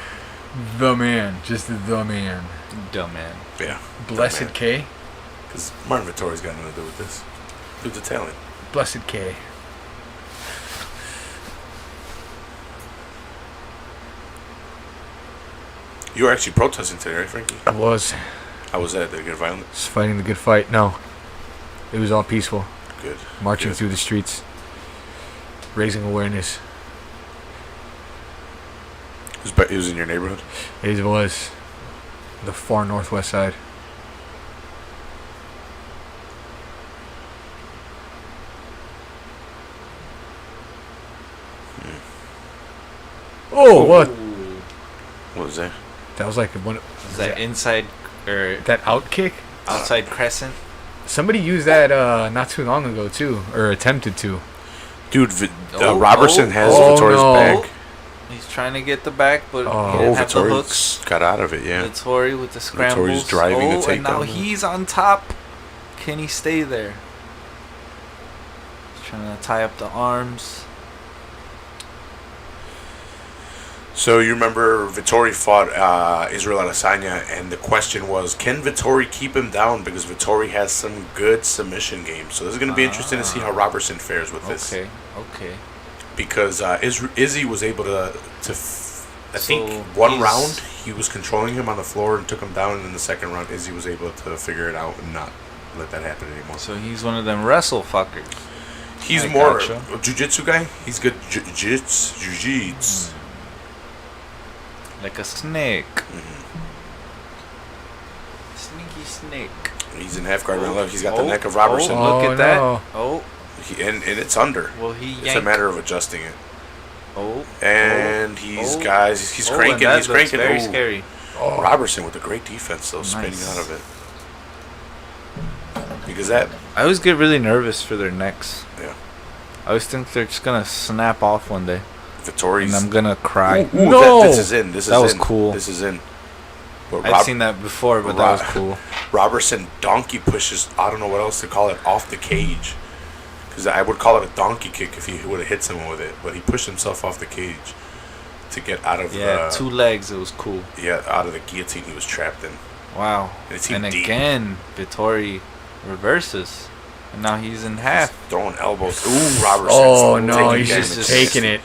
The man. Just the man. Dumb man. Yeah. Blessed K. Because Martin Vittori's got nothing to do with this. Dude's Italian. Blessed K. You were actually protesting today, right, Frankie? I was How was that? Did it get violent? fighting the good fight. No. It was all peaceful. Good. Marching Good. through the streets. Raising awareness. It was in your neighborhood? It was the far northwest side. Oh, what? Ooh. What was that? That was like one. Is that inside or That out kick? outside crescent? Somebody used that not too long ago too, or attempted to. Dude, Oh, Robertson oh, has oh, Vittori's no. back. He's trying to get the back, but Oh. he Oh, didn't have the hooks. Vittori's got out of it, yeah. Vittori with the scrambles. driving the and now takedown. he's on top. Can he stay there? Trying to tie up the arms. So you remember Vettori fought Israel Adesanya, and the question was, can Vettori keep him down? Because Vettori has some good submission games. So this is going to be interesting to see how Robertson fares with this. Okay. Because Izzy was able to I think one round he was controlling him on the floor and took him down, and in the second round Izzy was able to figure it out and not let that happen anymore. So he's one of them wrestle fuckers. He's more a jiu-jitsu guy. He's good jiu-jitsu. Like a snake. Mm-hmm. Sneaky snake. He's in half guard right left. He's got the neck of Robertson. Look at that. No. And it's under. Will he It's a matter of adjusting it. He's cranking. He's cranking. Very scary. Robertson with a great defense, though, spinning out of it. Because that. I always get really nervous for their necks. Yeah. I always think they're just gonna snap off one day. Vittori's. And I'm gonna cry. Ooh, No! This is in. That was cool. This is in. But I've seen that before, but that was cool. Robertson donkey pushes. I don't know what else to call it, off the cage. Because I would call it a donkey kick if he would have hit someone with it. But he pushed himself off the cage to get out of the... 2 legs. It was cool. Yeah, out of the guillotine he was trapped in. Wow. And again, Vettori reverses. And now he's in half. Throwing elbows. Ooh, Robertson. Oh, no, he's just taking it.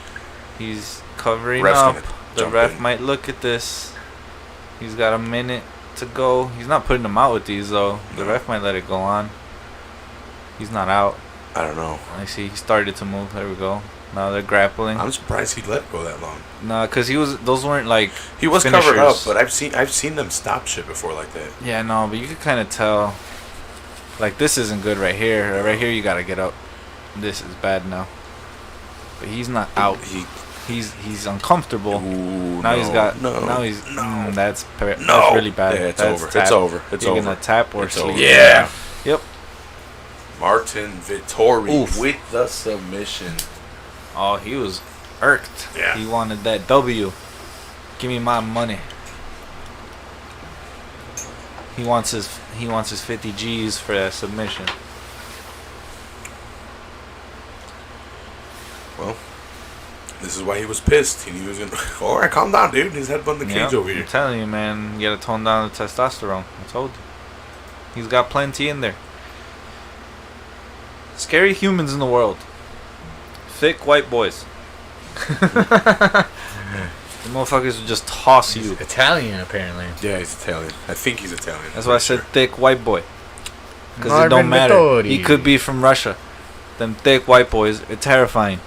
He's covering Ref's up. gonna The jump ref in. might look at this. He's got a minute to go. He's not putting him out with these, though. The ref might let it go on. He's not out. I don't know. I see he started to move. There we go. Now they're grappling. I'm surprised he let it go that long. Nah, because those weren't like He was finishers. covered up, but I've seen them stop shit before like that. Yeah, no, but you could kind of tell. Like, this isn't good right here. Right here, you got to get up. This is bad now. But he's not out. He's uncomfortable. Ooh, Now he's got. no, Now he's. no. That's really bad. Yeah, it's That's over. tap. It's over. It's You're over. gonna tap or It's sleep. over. Yeah. Yep. Martin Vettori Oof. with the submission. Oh, he was irked. Yeah. He wanted that W. Give me my money. He wants his 50 G's for that submission. Well, this is why he was pissed. He knew he was gonna. All right, calm down, dude. He's headbutting the cage Yep, over here. I'm telling you, man. You gotta tone down the testosterone. I told you. He's got plenty in there. Scary humans in the world. Thick white boys. The motherfuckers would just toss you. Italian, apparently. Yeah, he's Italian. I think he's Italian. That's why I said thick white boy. Because it Marvin don't matter. Vettori. He could be from Russia. Them thick white boys are terrifying.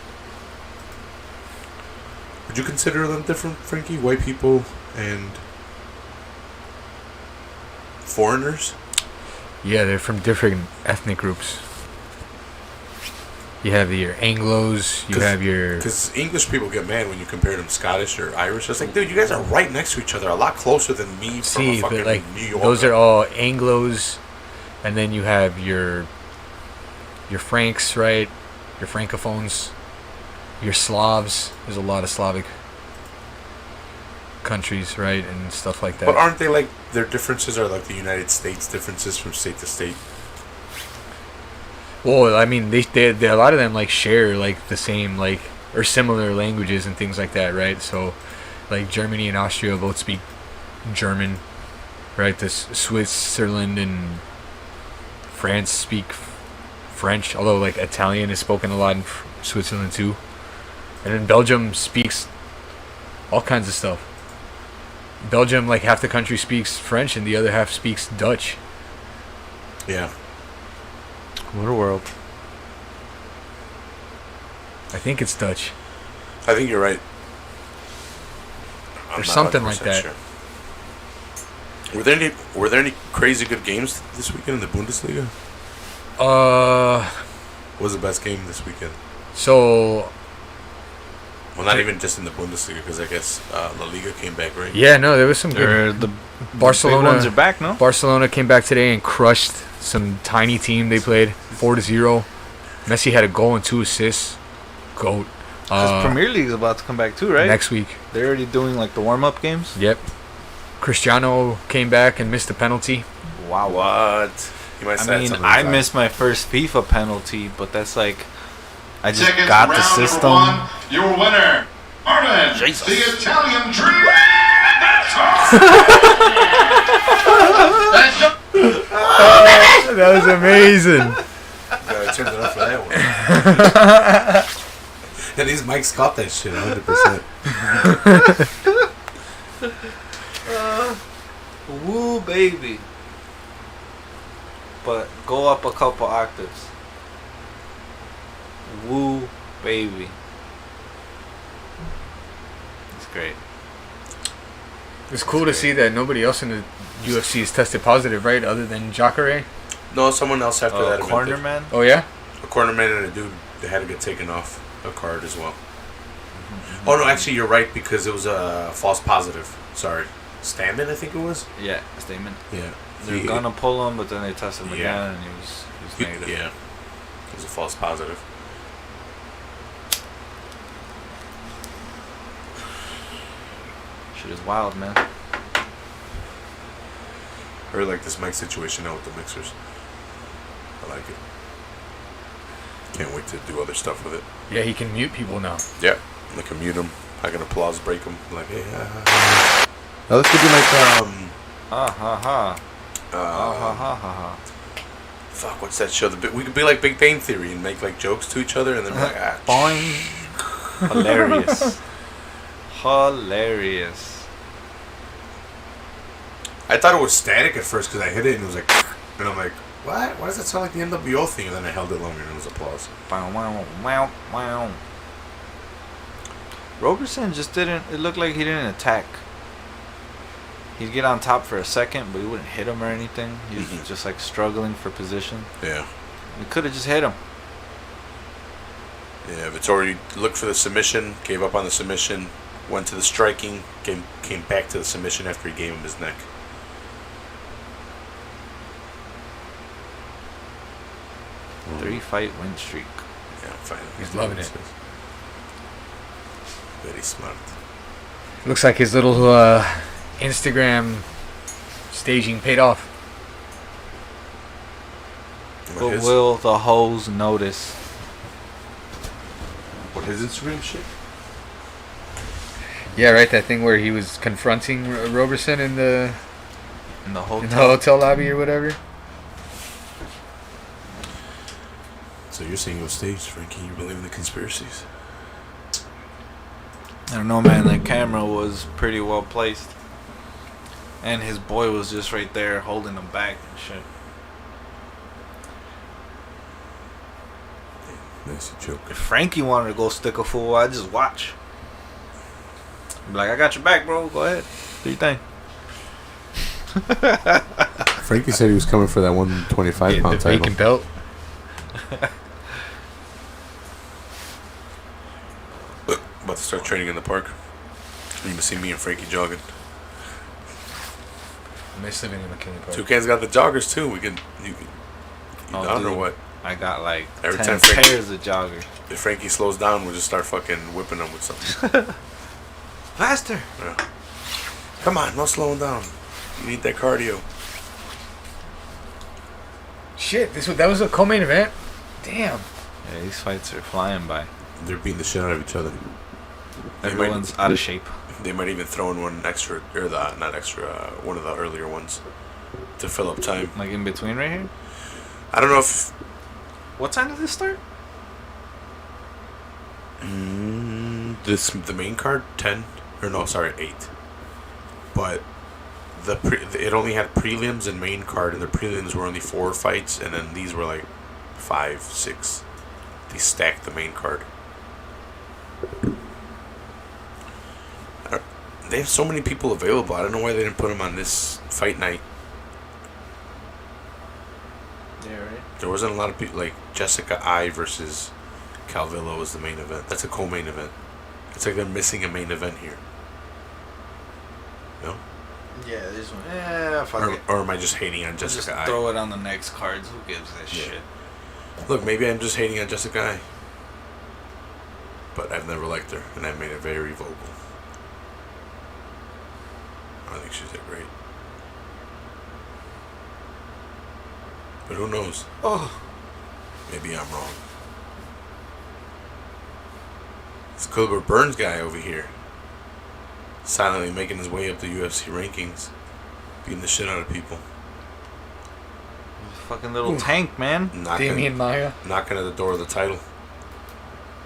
Would you consider them different, Frankie? White people and foreigners? Yeah, they're from different ethnic groups. You have your Anglos, you have your... Because English people get mad when you compare them Scottish or Irish. It's like, dude, you guys are right next to each other, a lot closer than me from a fucking but like, New York. those are all Anglos, and then you have your Franks, right? Your Francophones, your Slavs. There's a lot of Slavic countries, right, and stuff like that. But aren't they like, their differences are like the United States differences from state to state? Well, I mean, they a lot of them like share like the same like or similar languages and things like that, right? So, like Germany and Austria both speak German, right? Switzerland and France speak French, although like Italian is spoken a lot in Switzerland too. And then Belgium speaks all kinds of stuff. Belgium, like half the country speaks French and the other half speaks Dutch. Yeah. What a world. I think it's Dutch. I think you're right. Or something like that. Sure. Were there any crazy good games this weekend in the Bundesliga? What was the best game this weekend? So Well, not even just in the Bundesliga, because I guess La Liga came back, right? yeah, no, there was some good. The Barcelona big ones are back, no? Barcelona came back today and crushed some tiny team they played 4-0. Messi had a goal and 2 assists. GOAT. Because Premier League is about to come back too, right? Next week. They're already doing like the warm-up games. Yep. Cristiano came back and missed a penalty. Wow. What? You might I mean, I missed my first FIFA penalty, but that's like I just Tickets got the round system. number 1, your winner, Martin, Jesus. the Italian Dream. That's all. That was amazing. I turned it off for that one. And these mics caught that shit 100%. Woo, baby. But go up a couple octaves. Woo, baby. It's great. It's cool to see that nobody else in the UFC is tested positive, right? Other than Jacare. No, someone else after that. Corner event man. Oh yeah. did. A corner man and a dude that had to get taken off a card as well. Oh no, actually you're right because it was a false positive. Sorry, Stamen I think it was. Yeah, statement. Yeah. They're gonna pull him, but then they test him Yeah. again, and he was negative. Yeah. It was a false positive. Shit is wild, man. I really like this mic situation now with the mixers. I like it. Can't wait to do other stuff with it. Yeah, he can mute people now. Yeah. I can mute them. I can applause break them. Like, hey, Now let's go do like, Ha ha ha. Ha ha ha ha. fuck, what's that show? We could be like Big Bang Theory and make like jokes to each other and then be like, ah, Boing. Hilarious. Hilarious. I thought it was static at first because I hit it and it was like, and I'm like, what? Why does that sound like the NWO thing? And then I held it longer and it was applause. Wow, wow, wow, wow. Roberson just didn't. It looked like he didn't attack. He'd get on top for a second, but he wouldn't hit him or anything. He was just like struggling for position. Yeah. We could have just hit him. Yeah, Vittori looked for the submission, gave up on the submission, went to the striking, came back to the submission after he gave him his neck. 3-fight win streak. Yeah, fine. He's loving it. Very smart. Looks like his little Instagram staging paid off. But His- will the hoes notice? What, his Instagram shit? Yeah, right. That thing where he was confronting Roberson in the In the hotel. hotel lobby or whatever. So you're saying it was staged, Frankie? You believe in the conspiracies? I don't know, man. That camera was pretty well placed. And his boy was just right there holding him back and shit. Nice joke. If Frankie wanted to go stick a fool, I'd just watch. Be like, I got your back, bro. Go ahead. Do your thing. Frankie said he was coming for that 125-pound the title. vacant belt. About to start training in the park. You're gonna see me and Frankie jogging. I miss living in McKinley Park. Toucan's got the joggers too. You Oh, down or dude. what? I got like Every 10 time Frankie- pairs of joggers. If Frankie slows down, we'll just start fucking whipping him with something. Faster. Yeah. Come on, no slowing down. You need that cardio. Shit, that was a co-main event. Damn. Yeah, these fights are flying by. They're beating the shit out of each other. Everyone's out of shape. They might even throw in one extra, or not extra, one of the earlier ones to fill up time. Like in between right here. I don't know if What time did this start? the main card 10 or no, sorry 8. But it only had prelims and main card, and the prelims were only 4 fights, and then these were like 5, 6. They stacked the main card. They have so many people available. I don't know why they didn't put them on this fight night. Yeah, right. There wasn't a lot of people. Like Jessica I versus Calvillo was the main event. That's a co-main event. It's like they're missing a main event here. No? Yeah, this one. Yeah, fuck it. Or am I just hating on Just Jessica I? throw it on the next cards. Who gives a Yeah. shit? Look, maybe I'm just hating on Jessica I. But I've never liked her, and I made it very vocal. I don't think she's that great. But who knows? Oh, Maybe I'm wrong. This Gilbert Burns guy over here, silently making his way up the UFC rankings, beating the shit out of people. He's a fucking little tank, man. Damian Maia. Knocking at the door of the title.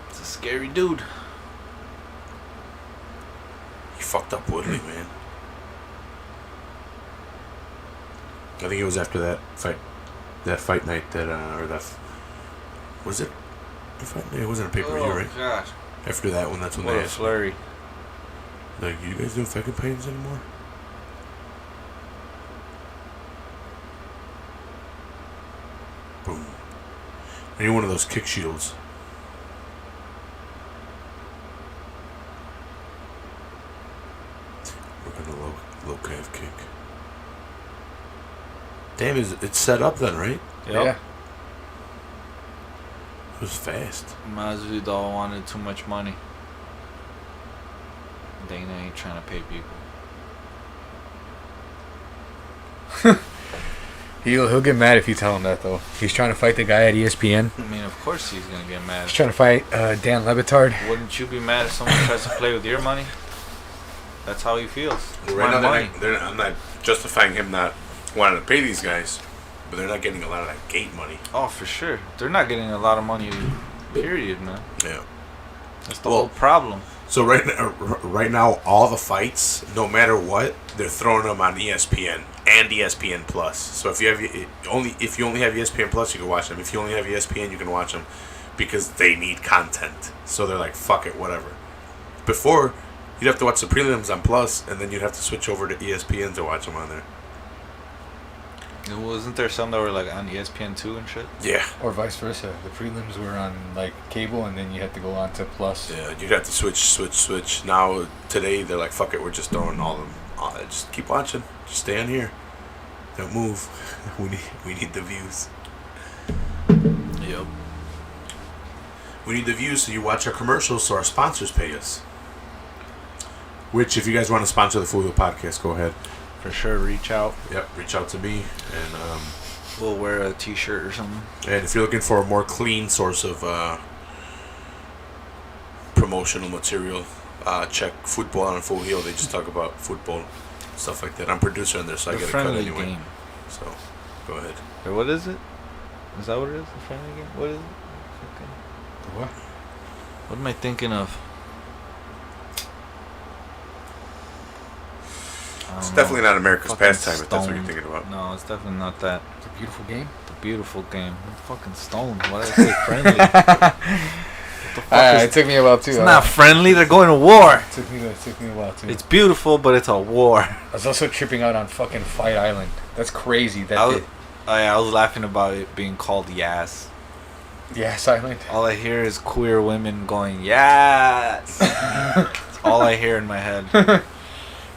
It's a scary dude. He fucked up Woodley, man. I think it was after that fight night that, or that, was it? A fight night? It wasn't a pay-per-view, right? Oh, gosh. After that one, that's when What they a asked me, flurry. like, you guys doing fucking pains anymore? Boom. I need one of those kick shields. We're gonna low calf kick. Damn, it's set up then, right? Yep. Yeah. It was fast. Masvidal wanted too much money. Dana ain't trying to pay people. He'll get mad if you tell him that, though. He's trying to fight the guy at ESPN. I mean, of course he's gonna get mad. He's trying to fight Dan Lebitard. Wouldn't you be mad if someone tries to play with your money? That's how he feels. It's Right my now, money. I'm not justifying him not wanting to pay these guys, but they're not getting a lot of that gate money. Oh, for sure. They're not getting a lot of money, period, man. Yeah. That's the whole problem. So right now, all the fights, no matter what, they're throwing them on ESPN and ESPN Plus. So if you only have ESPN Plus, you can watch them. If you only have ESPN, you can watch them because they need content. So they're like, fuck it, whatever. Before, you'd have to watch the prelims on Plus, and then you'd have to switch over to ESPN to watch them on there. Wasn't there some that were like on ESPN2 and shit? Yeah. Or vice versa. The prelims were on like cable, and then you had to go on to Plus. Yeah, you'd have to switch. Now, today, they're like, fuck it, we're just throwing all of them. Just keep watching. Just stay on here. Don't move. We need the views. Yep. We need the views so you watch our commercials so our sponsors pay us. Which, if you guys want to sponsor the Full Wheel Podcast, go ahead. For sure, reach out. Yep, reach out to me. And We'll wear a t-shirt or something. and if you're looking for a more clean source of promotional material, check Football on Full Heel. They just talk about football, stuff like that. I'm producer in there, so I The get a cut friendly anyway. game. So, go ahead. Or what is it? Is that what it is? The friendly game? What is it? Okay. What? What am I thinking of? It's definitely not America's Fucking pastime if that's what you're stoned. thinking about. No, it's definitely not that. It's a beautiful game. The beautiful game. I'm fucking stoned. Why did I say friendly? What the fuck is It took me a while too. It's not friendly. They're going to war. It took me a while too. It's beautiful, but it's a war. I was also tripping out on fucking Fight Island. That's crazy. I was laughing about it being called Yas. Yes, Island. All I hear is queer women going Yas. That's all I hear in my head.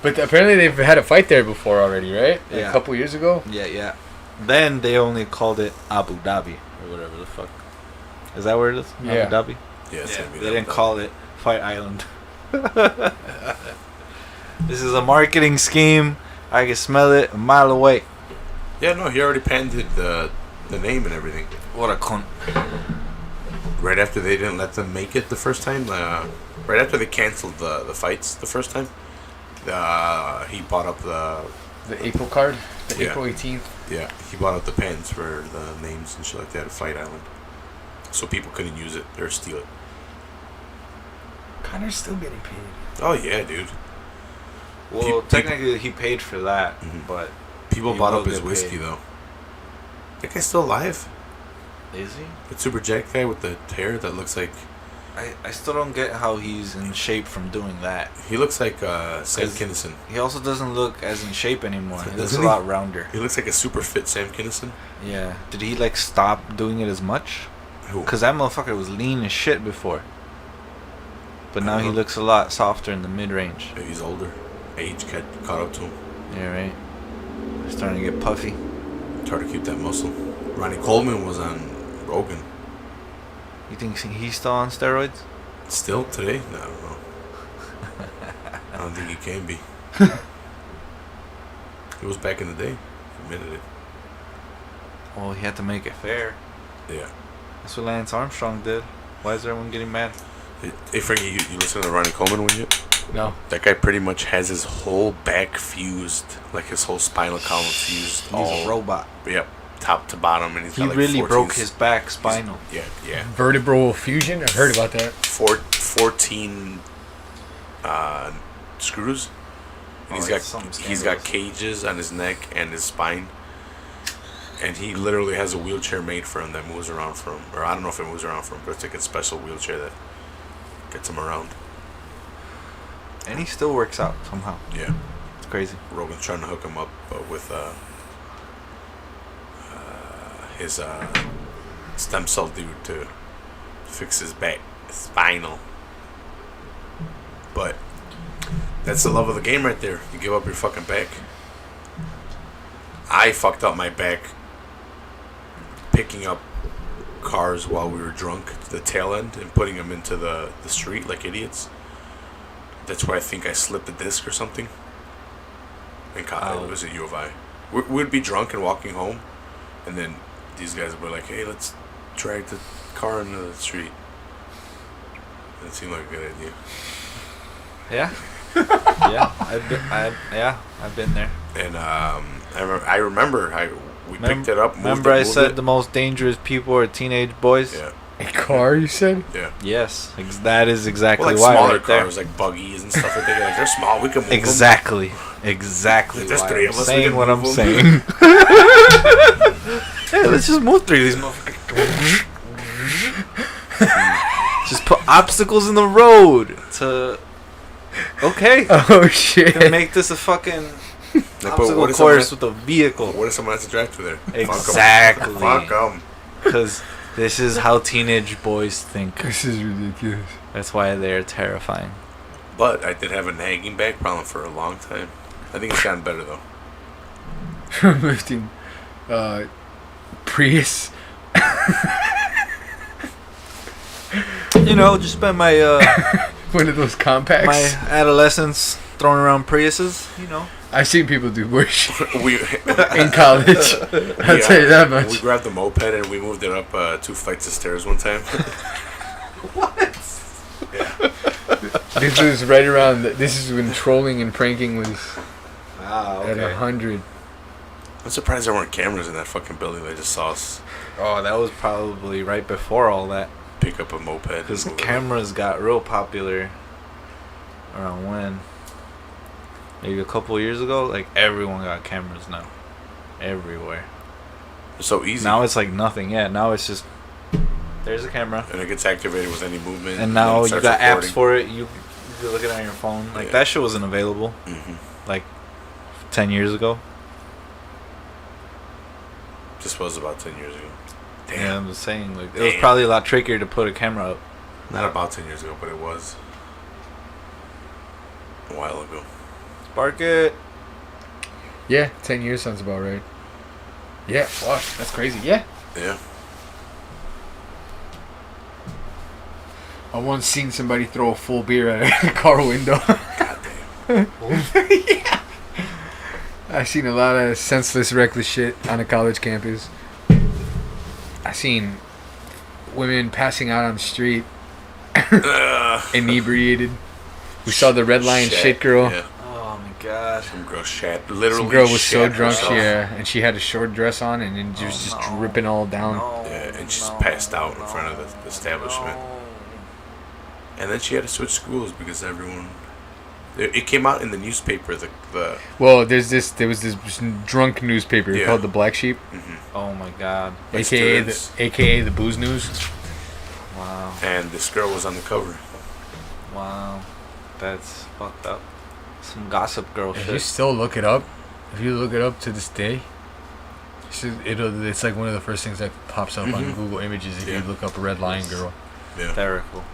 But apparently they've had a fight there before already, right? Like Yeah. a couple years ago. Yeah. Then they only called it Abu Dhabi or whatever the fuck. Is that where it is? Yeah. Abu Dhabi. Yeah, it's gonna be They that didn't one. call it Fight Island. This is a marketing scheme. I can smell it a mile away. Yeah, no, he already patented the name and everything. What a cunt. Right after they didn't let them make it the first time, right after they canceled the fights the first time, he bought up the April card. The Yeah. April 18th. yeah, he bought up the patents for the names and shit like that at Fight Island, so people couldn't use it or steal it. Connor's still getting paid. Oh yeah, dude. Well, Pe- technically he paid for that, Mhm. but People He bought will up his get whiskey paid. though. That guy's still alive. is he? The super jacked guy with the hair that looks like I still don't get how he's in shape from doing that. he looks like Sam 'Cause- Kinison. He also doesn't look as in shape anymore. He looks Doesn't a he? lot rounder. He looks like a super fit Sam Kinison. Yeah. Did he like stop doing it as much? Who? Because that motherfucker was lean as shit before. But I now don't he know. looks a lot softer in the mid-range. Maybe he's older. Age caught up to him. Yeah, right. Starting to get puffy. It's hard to keep that muscle. Ronnie Coleman was on Rogan. You think he's still on steroids? Still today? No, I don't know. I don't think he can be. It was back in the day. He admitted it. Well, he had to make it fair. Yeah. That's what Lance Armstrong did. Why is everyone getting mad? Hey, Frankie, you listen to the Ronnie Coleman one yet? No. That guy pretty much has his whole back fused, like his whole spinal column fused. He's a robot. Yep, top to bottom, and he's He got like really 14 broke his back spinal. Yeah. Vertebral fusion? I've heard about that. 14 screws. And Oh, he's got cages on his neck and his spine. And he literally has a wheelchair made for him that moves around for him. Or I don't know if it moves around for him, but it's like a special wheelchair that gets him around. And he still works out somehow. Yeah. It's crazy. Rogan's trying to hook him up with his stem cell dude to fix his back, spinal. But that's the love of the game right there. You give up your fucking back. I fucked up my back picking up cars while we were drunk to the tail end and putting them into the street like idiots. That's why I think I slipped a disc or something. In college, it was at U of I. We'd be drunk and walking home, and then these guys were like, "Hey, let's drag the car into the street." That seemed like a good idea. Yeah. I've been there. And I remember we picked it up. Remember I said the most dangerous people are teenage boys? Yeah. A car, you said? Yeah. Yes. That is exactly Well, like why smaller right there. cars, like buggies and stuff like that. Like, they're small. We can move Exactly There's why three I'm of us, we saying can what I'm move 'em. saying. Hey, let's just move through these motherfuckers. Just put obstacles in the road to... Okay. Oh, shit. To make this a fucking Like, but obstacle what if course someone with a vehicle. What if someone has to drive through there? Exactly. Fuck them. Because this is how teenage boys think. This is ridiculous. That's why they're terrifying. But I did have a nagging back problem for a long time. I think it's gotten better though. Lifting Prius. You know, just spend my One of those compacts. my adolescence throwing around Priuses. You know. I've seen people do worse shit We in college. I'll tell you that much. We grabbed the moped and we moved it up 2 flights of stairs one time. This was right around. This is when trolling and pranking was at 100. I'm surprised there weren't cameras in that fucking building. They just saw us Oh, that was probably right before all that. pick up a moped. and Because move it. cameras got real popular around when? Maybe a couple years ago? Like, everyone got cameras now. Everywhere. It's so easy. Now it's like nothing. Yeah, now it's just... There's a camera. And it gets activated with any movement. And now it you starts got recording. apps for it. You can look at it on your phone. Like, Yeah. that shit wasn't available. Like, 10 years ago. This was about 10 years ago. Damn. Yeah, I'm just saying. Like, it was Damn. probably a lot trickier to put a camera up. Not about 10 years ago, but it was a while ago. Spark it. Yeah, 10 years sounds about right. Yeah, fuck, that's crazy. Yeah. Yeah. I once seen somebody throw a full beer at a car window. God damn. Yeah. I seen a lot of senseless, reckless shit on a college campus. I seen women passing out on the street, inebriated. We saw the red lion shit girl. Yeah. Oh, my God. Some girl shat. Literally. Some girl was so shat drunk, herself. yeah, and she had a short dress on, and it was just no. dripping all down. Yeah, and she's passed out in front of the establishment. And then she had to switch schools because everyone. It came out in the newspaper. The Well, there was this drunk newspaper Yeah. called the Black Sheep, Oh, my God. aka the Booze News. Wow. and this girl was on the cover. Wow. That's fucked up. Some gossip girl If you shit. still look it up, if you look it up to this day, it's like one of the first things that pops up on Google Images if Yeah. you look up Red Lion Girl. Yeah. Hysterical.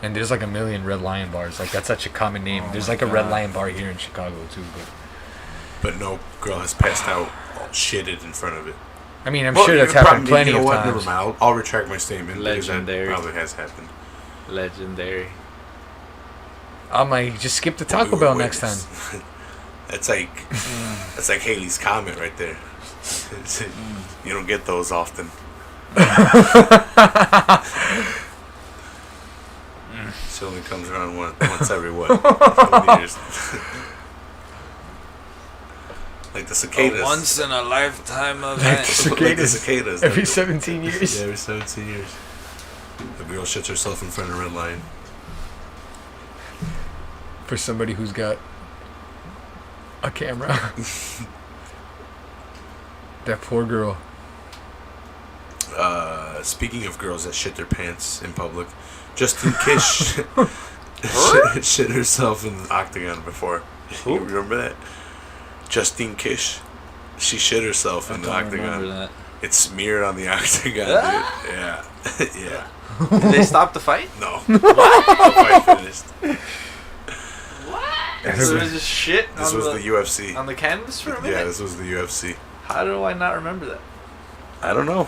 And there's like a million Red Lion bars. Like, that's such a common name. Oh there's my like a Red God. Lion bar here in Chicago too. But no girl has passed out, all shitted in front of it. But I mean, I'm sure that's happened plenty of times. Never mind. I'll retract my statement. because that Legendary. probably has happened. Legendary. I'm like, just skip the Taco We were Bell next time. witness. That's like Haley's comment right there. You don't get those often. It only comes around once every what? 20 years. Like the cicadas. A once in a lifetime Like event. Like the cicadas. Every 17 years. Yeah, every 17 years. The girl shits herself in front of Red Line. For somebody who's got a camera. That poor girl. Speaking of girls that shit their pants in public, Justine Kish shit herself in the octagon before. Who? You remember that? Justine Kish. She shit herself in the Remember octagon. that. It's smeared on the octagon, Ah! dude. Yeah. Yeah. Did they stop the fight? No. The fight finished. So there was just shit This on was the the UFC. on the canvas for a minute? Yeah, this was the UFC. How do I not remember that? I don't know.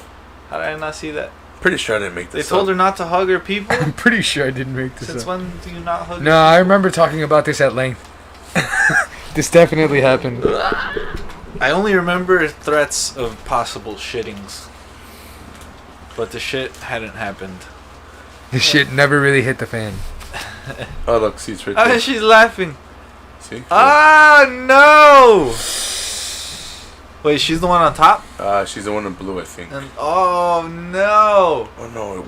How did I not see that? Pretty sure I didn't make They this told up. her not to hug her people? I'm pretty sure I didn't make this Since up. when do you not hug No, your I remember talking about this at length. This definitely happened. I only remember threats of possible shittings. But the shit hadn't happened. This shit never really hit the fan. Oh, look, see, it's right Oh, there. she's laughing. See? Ah, no! Wait, she's the one on top? She's the one in blue, I think. And oh, no! Oh, no,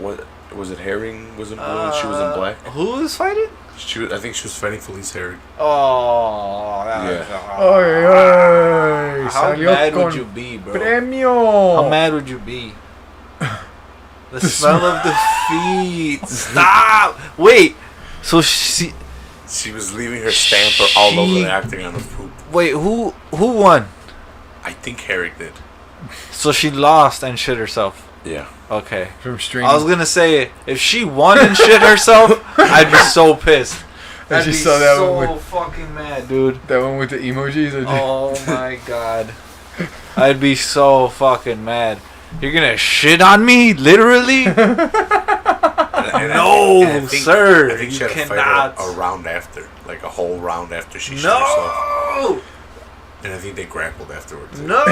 was it Herring was in blue and she was in black? Who was fighting? I think she was fighting Felice Herring. Oh, that Yeah. Oy, oy, How salió mad would con you be, bro? Premio. How mad would you be? The smell of defeat. Stop! Wait. So she. She was leaving her stamp all over She- the octagon of poop. Wait, who won? I think Herring did. So she lost and shit herself. Yeah. Okay. From straining. I was gonna say if she won and shit herself, I'd be so pissed. I I'd just be saw that so one with fucking mad, dude. that one with the emojis. Oh my god. I'd be so fucking mad. You're gonna shit on me? Literally? No, sir. I think she You had to cannot. fight a round after. Like a whole round after she shit herself. No! And I think they grappled afterwards. No!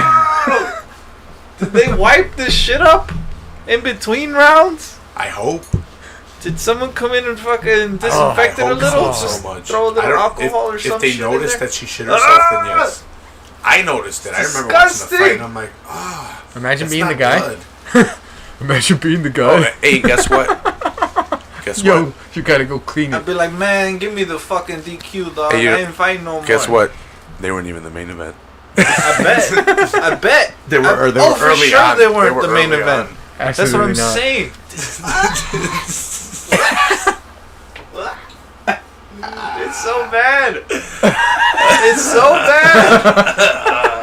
Did they wipe this shit up in between rounds? I hope. Did someone come in and fucking disinfect it a hope little? so Just much. throw a I little don't- alcohol or if something? they noticed that she shit herself, then yes. I noticed it. I remember watching the Disgusting. fight and I'm like, ah. Imagine that's being the not guy. good. Imagine being the Oh, guy. hey, guess what? Guess Yo, what? you gotta go clean I'd it. be like, man, give me the fucking DQ, dog. Hey, you- I ain't fighting no more. Guess what? They weren't even the main event. I bet. I bet. They were oh, early for sure on. they weren't They were the main early event. on. That's what I'm Absolutely not. saying. It's so bad. It's so bad.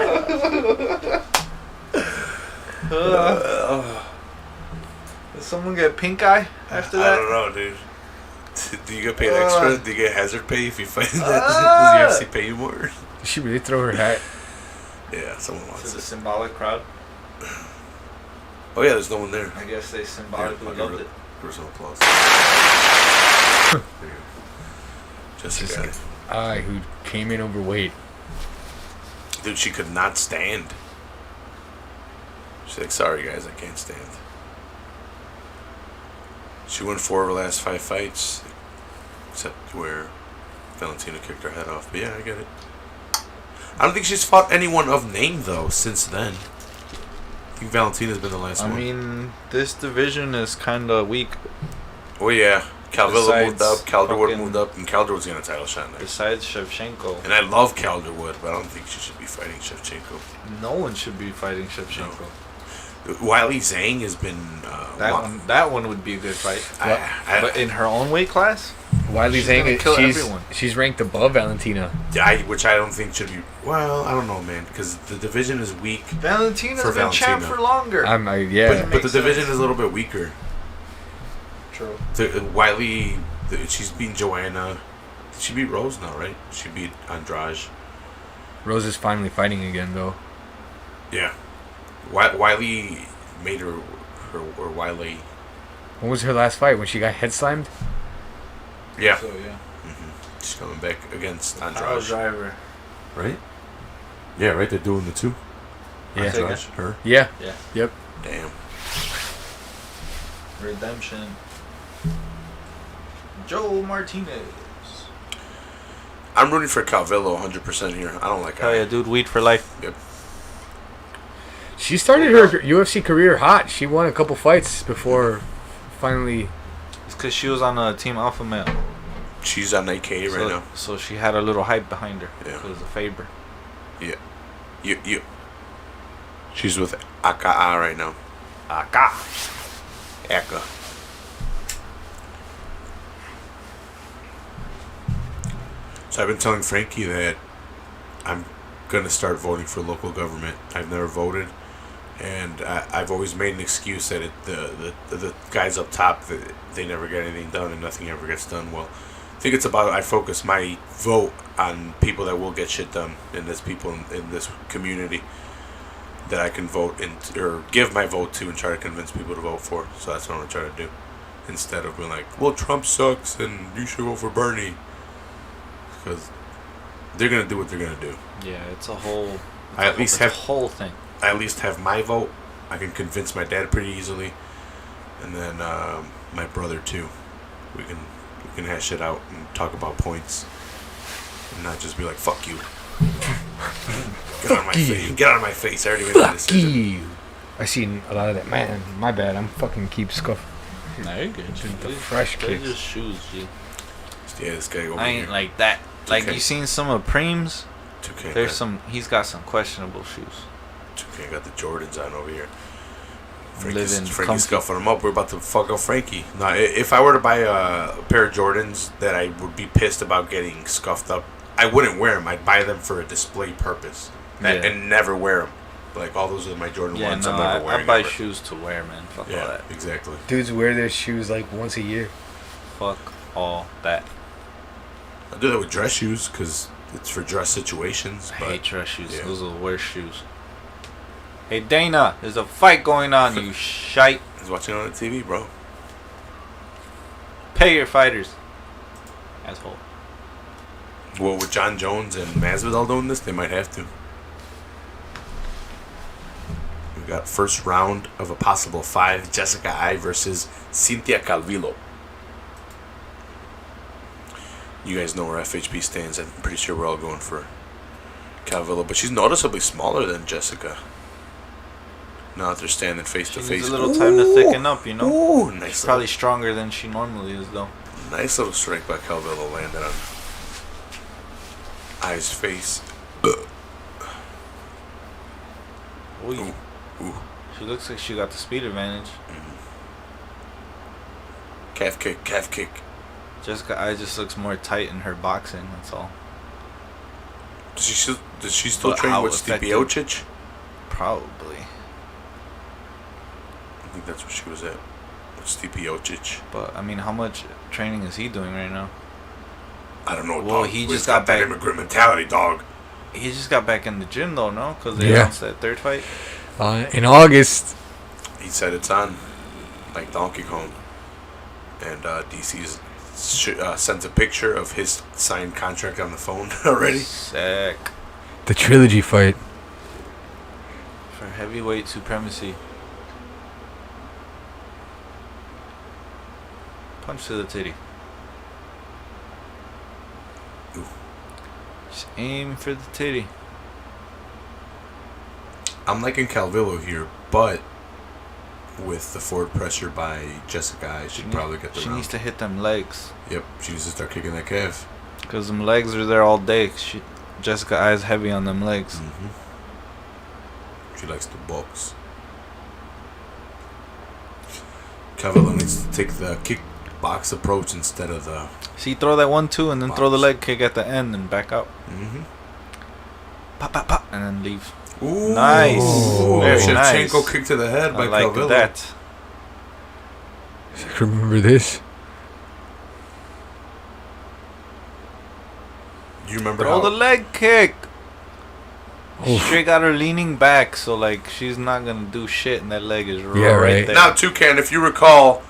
Does someone get pink eye after I that? don't know, dude. Do you get paid extra? Do you get hazard pay if you fight that? Ah. Does the UFC pay you more? Did she really throw her hat? Yeah, someone wants It's a it. symbolic crowd. Oh yeah, there's no one there. I guess they Here, symbolically I'll loved give it. her some applause. There you go. Jessica. I who came in overweight. Dude, she could not stand. She's like, sorry guys, I can't stand. She won 4 of her last 5 fights, except where Valentina kicked her head off. But yeah, I get it. I don't think she's fought anyone of name though since then. I think Valentina's been the last I one. mean, this division is kind of weak. Oh yeah, Calvillo moved Besides up, Calderwood fucking- moved up, and Calderwood's getting a title shot next. Besides Shevchenko, And I love Calderwood, but I don't think she should be fighting Shevchenko. no one should be fighting Shevchenko. Wiley Zhang has been That one would be a good fight. But in her own weight class, Wiley She's gonna Zhang, kill everyone. she's ranked above Valentina. which I don't think should be. Well, I don't know, man, because the division is weak. Valentina's For been champ Valentina. for longer. Yeah. But the Makes division sense. is a little bit weaker. True. Wiley, she's beaten Joanna. She beat Rose now, right? She beat Andrade. Rose is finally fighting again, though. Yeah. Wiley made her or Wiley. When was her last fight? When she got head slammed? Yeah. So yeah. She's coming back against Power Andrade. driver. Right? Yeah, right. They're doing the 2. Yeah. Andrade, her. Yeah. Yeah. Yep. Damn. Redemption. Joe Martinez. I'm rooting for Calvillo 100% here. I don't like Hell yeah, dude. Weed for life. Yep. She started her UFC career hot. She won a couple fights before finally. It's because she was on Team Alpha Male. She's on AK right now. So she had a little hype behind her. Yeah. It was a favor. Yeah. You. She's with AKA right now. Aka. AKA. So I've been telling Frankie that I'm going to start voting for local government. I've never voted. And I've always made an excuse that the guys up top, they never get anything done and nothing ever gets done. Well, I think it's about I focus my vote on people that will get shit done, and there's people in this community that I can vote or give my vote to and try to convince people to vote for. So that's what I'm going to try to do. Instead of being like, well, Trump sucks and you should vote for Bernie. Because they're going to do what they're going to do. Yeah, it's a whole... I at least have a whole thing. I at least have my vote. I can convince my dad pretty easily, and then my brother too. We can hash it out and talk about points, and not just be like "fuck you." Get out of my face! Get out of my face! I already made a decision. You. I seen a lot of that. Man, my bad. I'm fucking keep scuffing. Nah, you're good. The fresh They're kicks. just shoes, G. Yeah, this guy over I here. ain't like that. Like, Okay. you seen some of Preem's? 2K. There's some... He's got some questionable shoes. 2K got the Jordans on over here. Living Frankie's comfy. scuffing them up. We're about to fuck up Frankie. Now, if I were to buy a pair of Jordans that I would be pissed about getting scuffed up, I wouldn't wear them. I'd buy them for a display purpose and never wear them. Like, all those are my Jordan Yeah, ones. no, I'm never wearing I buy ever. shoes to wear, man. Fuck all Yeah, that. exactly. Dudes wear their shoes like once a year. Fuck all that. I do that with dress shoes because it's for dress situations. I But hate dress shoes. yeah. Those are the worst shoes. Hey, Dana, there's a fight going on, you shite. I was watching it on the TV, bro. Pay your fighters. Asshole. Well, with John Jones and Masvidal doing this, they might have to. We got first round of a possible 5, Jessica I versus Cynthia Calvillo. You guys know where FHB stands. I'm pretty sure we're all going for Calvillo, but she's noticeably smaller than Jessica. Now that they're standing face She to needs face. a little time to thicken up, you know? Ooh, nice. She's probably stronger than she normally is, though. Nice little strike by Calvillo landed on I's face. Ooh. Ooh. Ooh. She looks like she got the speed advantage. Calf kick, calf kick. Jessica I just looks more tight in her boxing, that's all. Does she still But train how with Stipe effective? Miocic? Probably. I think that's where she was at. With Stipe Miocic. But, I mean, how much training is he doing right now? I don't know, Well, dog. he But just he's got that back- immigrant mentality, dog. He just got back in the gym, though, no? Because they Yeah. announced that third fight. In August. He said it's on, like Donkey Kong. And DC's sent a picture of his signed contract on the phone already. Sick. The trilogy fight. For heavyweight supremacy. Punch to the titty. Ooh. Just aim for the titty. I'm liking Calvillo here, but with the forward pressure by Jessica, I should probably get the She round. needs to hit them legs. Yep, she needs to start kicking that calf. Because them legs are there all day. Jessica I's heavy on them legs. She likes to box. Calvillo needs to take the kickbox approach instead of the... See, throw that 1-2 and then throw the Box. leg kick at the end and back out. Pop, pop, pop, and then leave. Ooh. Nice. Very Shevchenko nice. kick to the head by I like Calvillo. that. Remember this? You remember Throw how... the leg kick. Oof. Straight got her leaning back, so like she's not gonna do shit, and that leg is Yeah, right right. there. Now, Toucan, if you recall,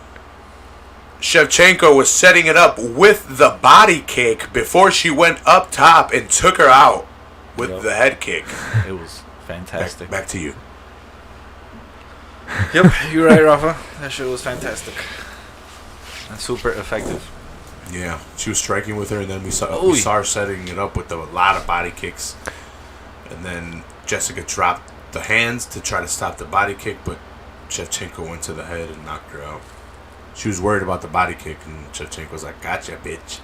Shevchenko was setting it up with the body kick before she went up top and took her out with Yep. the head kick. It was fantastic. Back to you. Yep, you're right, Rafa. That shit was fantastic. And super effective. Yeah, she was striking with her, and then we saw her setting it up with a lot of body kicks, and then Jessica dropped the hands to try to stop the body kick, but Shevchenko went to the head and knocked her out. She was worried about the body kick, and Shevchenko was like, "Gotcha, bitch."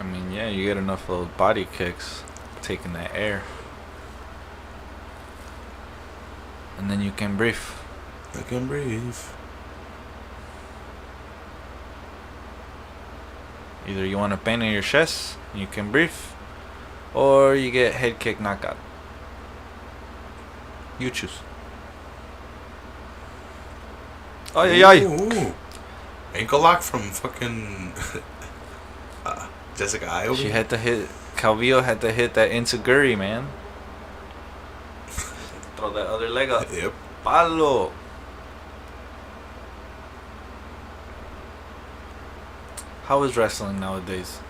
I mean, yeah, you get enough of those body kicks, taking that air, and then you can breathe. I can breathe. Either you want a pain in your chest, you can breathe, or you get head kick knockout. You choose. Oh yeah, Ooh. Ankle lock from fucking Jessica Iowa. She had to hit. Calvillo had to hit that insecurity, man. Throw that other leg up. Yep. Palo. How is wrestling nowadays?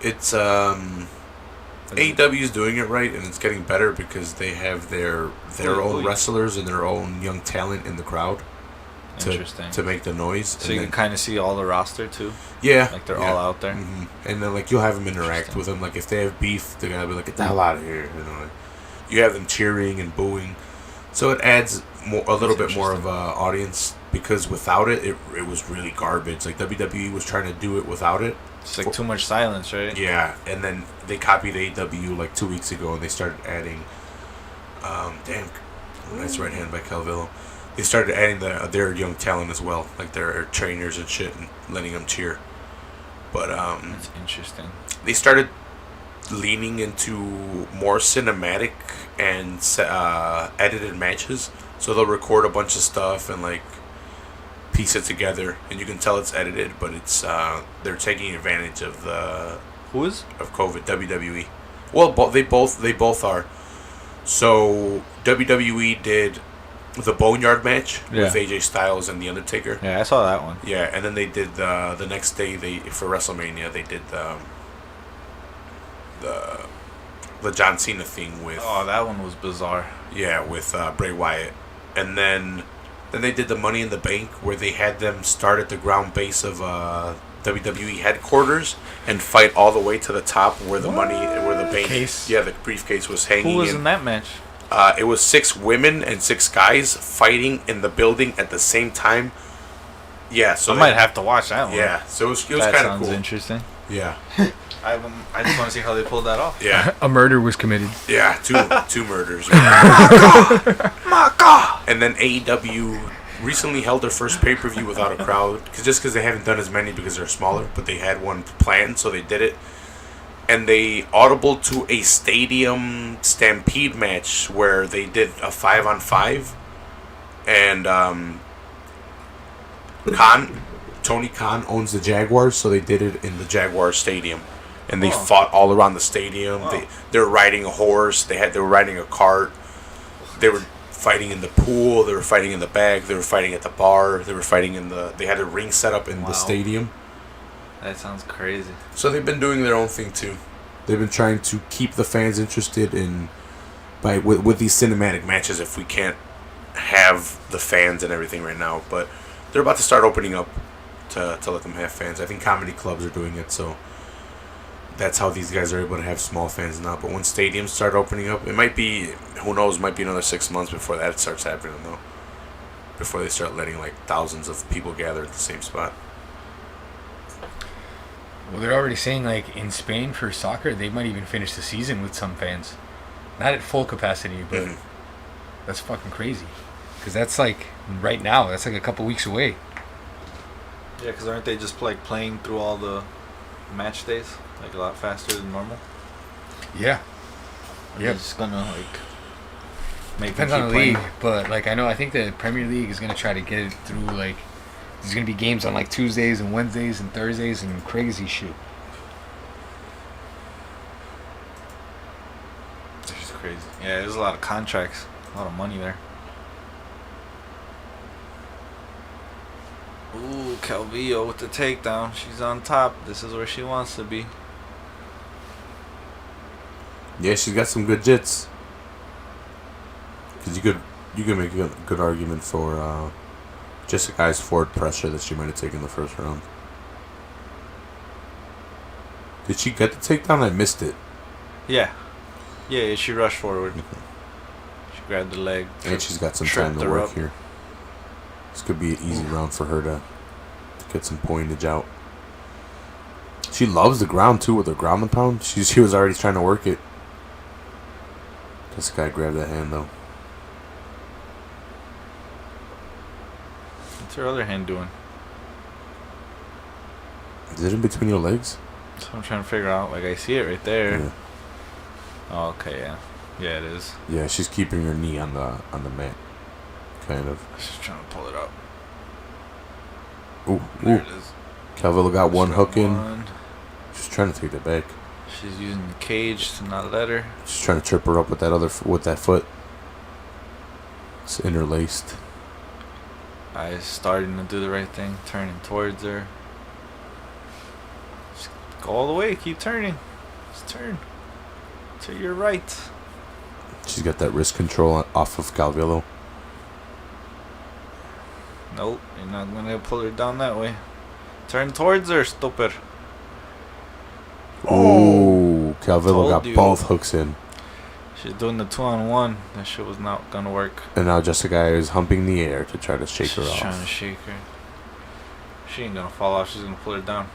It's AEW is doing it right, and it's getting better because they have their own wrestlers and their own young talent in the crowd. Interesting. To make the noise. So you can kind of see all the roster too. Yeah. Like they're all out there. Mm-hmm. And then like you'll have them interact with them. Like if they have beef, they're gonna be like, "Get the hell out of here!" You know. Like, you have them cheering and booing, so it adds a little bit more of a audience. Because without it, it was really garbage. Like WWE was trying to do it without it. It's like too much silence, right? Yeah, and then they copied AEW like 2 weeks ago, and they started adding, nice right hand by Calvillo. They started adding their young talent as well, like their trainers and shit, and letting them cheer. But That's interesting. they started leaning into more cinematic and edited matches. So they'll record a bunch of stuff and like piece it together, and you can tell it's edited, but it's they're taking advantage of Who is? of COVID. WWE. Well, they both are. So WWE did the Boneyard match with AJ Styles and The Undertaker. Yeah, I saw that one. Yeah, and then they did the next day for WrestleMania they did the John Cena thing with. Oh, that one was bizarre. Yeah, with Bray Wyatt, and then they did the Money in the Bank where they had them start at the ground base of WWE headquarters and fight all the way to the top where the bank, the briefcase was hanging. Who was in that match? It was 6 women and 6 guys fighting in the building at the same time. Yeah, so I might have to watch that one. Yeah, so it was kind of cool. Interesting. Yeah, I just want to see how they pulled that off. yeah, A murder was committed. yeah. Two murders. My God! And then AEW recently held their first pay-per-view without a crowd, because they haven't done as many because they're smaller, but they had one planned, so they did it. And they audibled to a stadium stampede match where they did a 5-on-5, and Tony Khan owns the Jaguars, so they did it in the Jaguar Stadium, and they fought all around the stadium. Wow. They were riding a horse. They were riding a cart. They were fighting in the pool. They were fighting in the bag. They were fighting at the bar. They were fighting They had a ring set up in the stadium. That sounds crazy. So they've been doing their own thing too. They've been trying to keep the fans interested with these cinematic matches. If we can't have the fans and everything right now, but they're about to start opening up to let them have fans. I think comedy clubs are doing it, so that's how these guys are able to have small fans now. But when stadiums start opening up, it might be, who knows, might be another 6 months before that starts happening though. Before they start letting like thousands of people gather at the same spot. Well, they're already saying, like, in Spain for soccer, they might even finish the season with some fans. Not at full capacity, but that's fucking crazy. Because that's, like, right now, that's, like, a couple weeks away. Yeah, because aren't they just, like, playing through all the match days? Like, a lot faster than normal? Yeah. They're just gonna, like, make Depends them on keep the league, playing. but, like, I think the Premier League is going to try to get it through, like, there's going to be games on, like, Tuesdays and Wednesdays and Thursdays and crazy shit. It's just crazy. Yeah, there's a lot of contracts. A lot of money there. Ooh, Calvillo with the takedown. She's on top. This is where she wants to be. Yeah, she's got some good jits. Because you could make a good argument for Just a guy's forward pressure that she might have taken the first round. Did she get the takedown? I missed it. Yeah. Yeah, she rushed forward. She grabbed the leg. And she's got some tripped time to her work up. here. This could be an easy round for her to get some pointage out. She loves the ground too with her ground and pound. She was already trying to work it. This guy grabbed that hand though. What's her other hand doing? Is it in between your legs? That's what I'm trying to figure out. Like, I see it right there. Yeah. Oh, okay, yeah. Yeah, it is. Yeah, she's keeping her knee on the mat. Kind of. I was just trying to pull it up. Ooh, There ooh. it is. Calvillo got one She's hook in. one. She's trying to take that back. She's using the cage to not let her. She's trying to trip her up with that foot. It's interlaced. Eyes starting to do the right thing, turning towards her. Just go all the way, keep turning. Just turn. To your right. She's got that wrist control off of Calvillo. Nope, you're not gonna pull her down that way. Turn towards her, stupid. Oh, Calvillo got Told you. both hooks in. She's doing the 2-on-1. That shit was not gonna work. And now Jessica is humping the air to try to shake her She's off. trying to shake her. She ain't gonna fall off. She's gonna pull her down.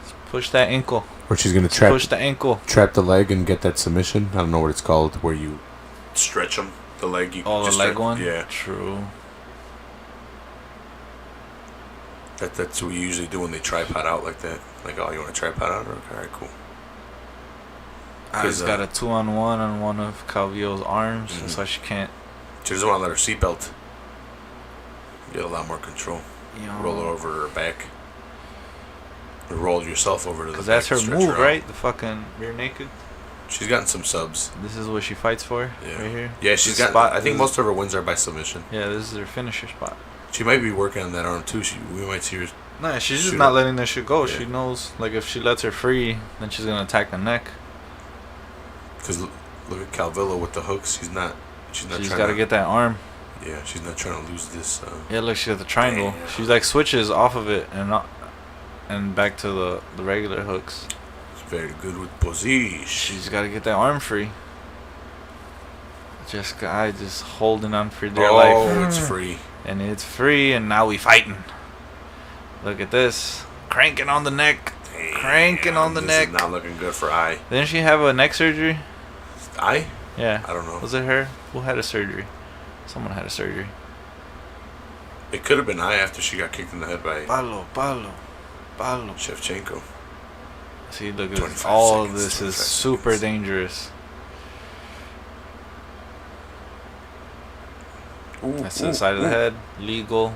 Just push that ankle. Or she's gonna Just trap push the ankle. the leg and get that submission. I don't know what it's called, where you stretch them. The leg. You Oh, the just leg stretch- one? Yeah. True. That's what we usually do when they tripod out like that. Like, oh, you want to tripod out? Okay, alright, cool. She's got a 2-on-1 on one of Calvillo's arms. Mhm. That's why she can't. She doesn't want to let her seatbelt. You get a lot more control. Roll her over her back. Or roll yourself over to the back. Because that's her stretch move, out. right? The fucking rear naked. She's gotten some subs. This is what she fights for, Yeah. right here. Yeah, she's This got. spot I think is- most of her wins are by submission. Yeah, this is her finisher spot. She might be working on that arm too. We might see her. No, she's just Shoot not her. letting that shit go. Yeah. She knows, like, if she lets her free, then she's gonna attack the neck. Because look at Calvillo with the hooks. She's not She's trying gotta to get that arm. Yeah, she's not trying to lose this. Yeah, look, she got the triangle. Damn. She like switches off of it and back to the regular hooks. It's very good with position. She's gotta get that arm free. Jessica, I just holding on for dear Oh, life. it's free. And it's free, and now we fighting. Look at this. Cranking on the neck. Cranking on the this neck. Is not looking good for I. Didn't she have a neck surgery? I? Yeah. I don't know. Was it her? Who had a surgery? Someone had a surgery. It could have been I after she got kicked in the head by Palo. Shevchenko. See, look at 25 this. All of seconds, this is 25 super seconds. dangerous. Ooh, That's to the side of the head. Legal.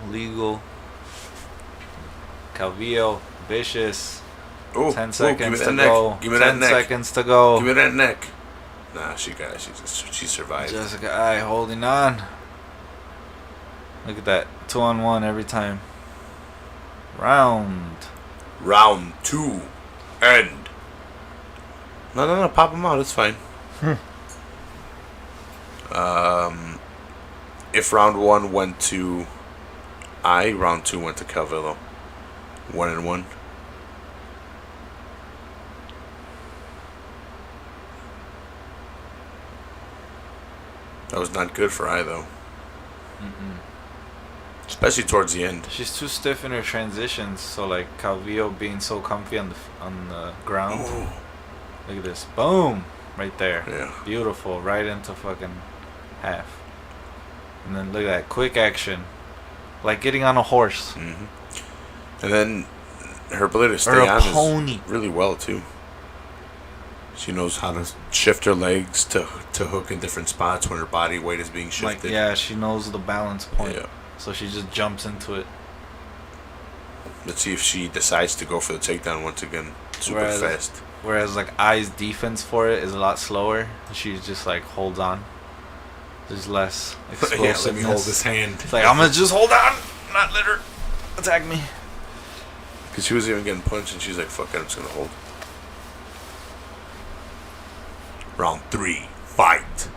Calvillo, vicious. Ooh, 10 ooh, seconds give me to that neck. go. Give me 10 that neck. seconds to go. Give me that neck. Nah, she got it. She survived. Jessica I holding on. Look at that. 2-on-1 every time. Round. Round 2. End. No. Pop them out. It's fine. If round 1 went to I, round 2 went to Calvillo. 1-1. That was not good for I though. Especially towards the end. She's too stiff in her transitions, so like Calvillo being so comfy on the ground. Oh. Look at this. Boom! Right there. Yeah. Beautiful. Right into fucking half. And then look at that. Quick action. Like getting on a horse. hmm And then her ability to stay Or a on pony. is really well too. She knows how to shift her legs to hook in different spots when her body weight is being shifted. Like, yeah, she knows the balance point. Yeah. So she just jumps into it. Let's see if she decides to go for the takedown once again. Super Whereas- fast. Whereas like Ai's defense for it is a lot slower. She just like holds on. There's less explosiveness. Yeah, let me hold this hand. It's like I'm gonna just hold on, not let her attack me. Because she was even getting punched and she's like, fuck it, I'm just going to hold. Round 3, fight.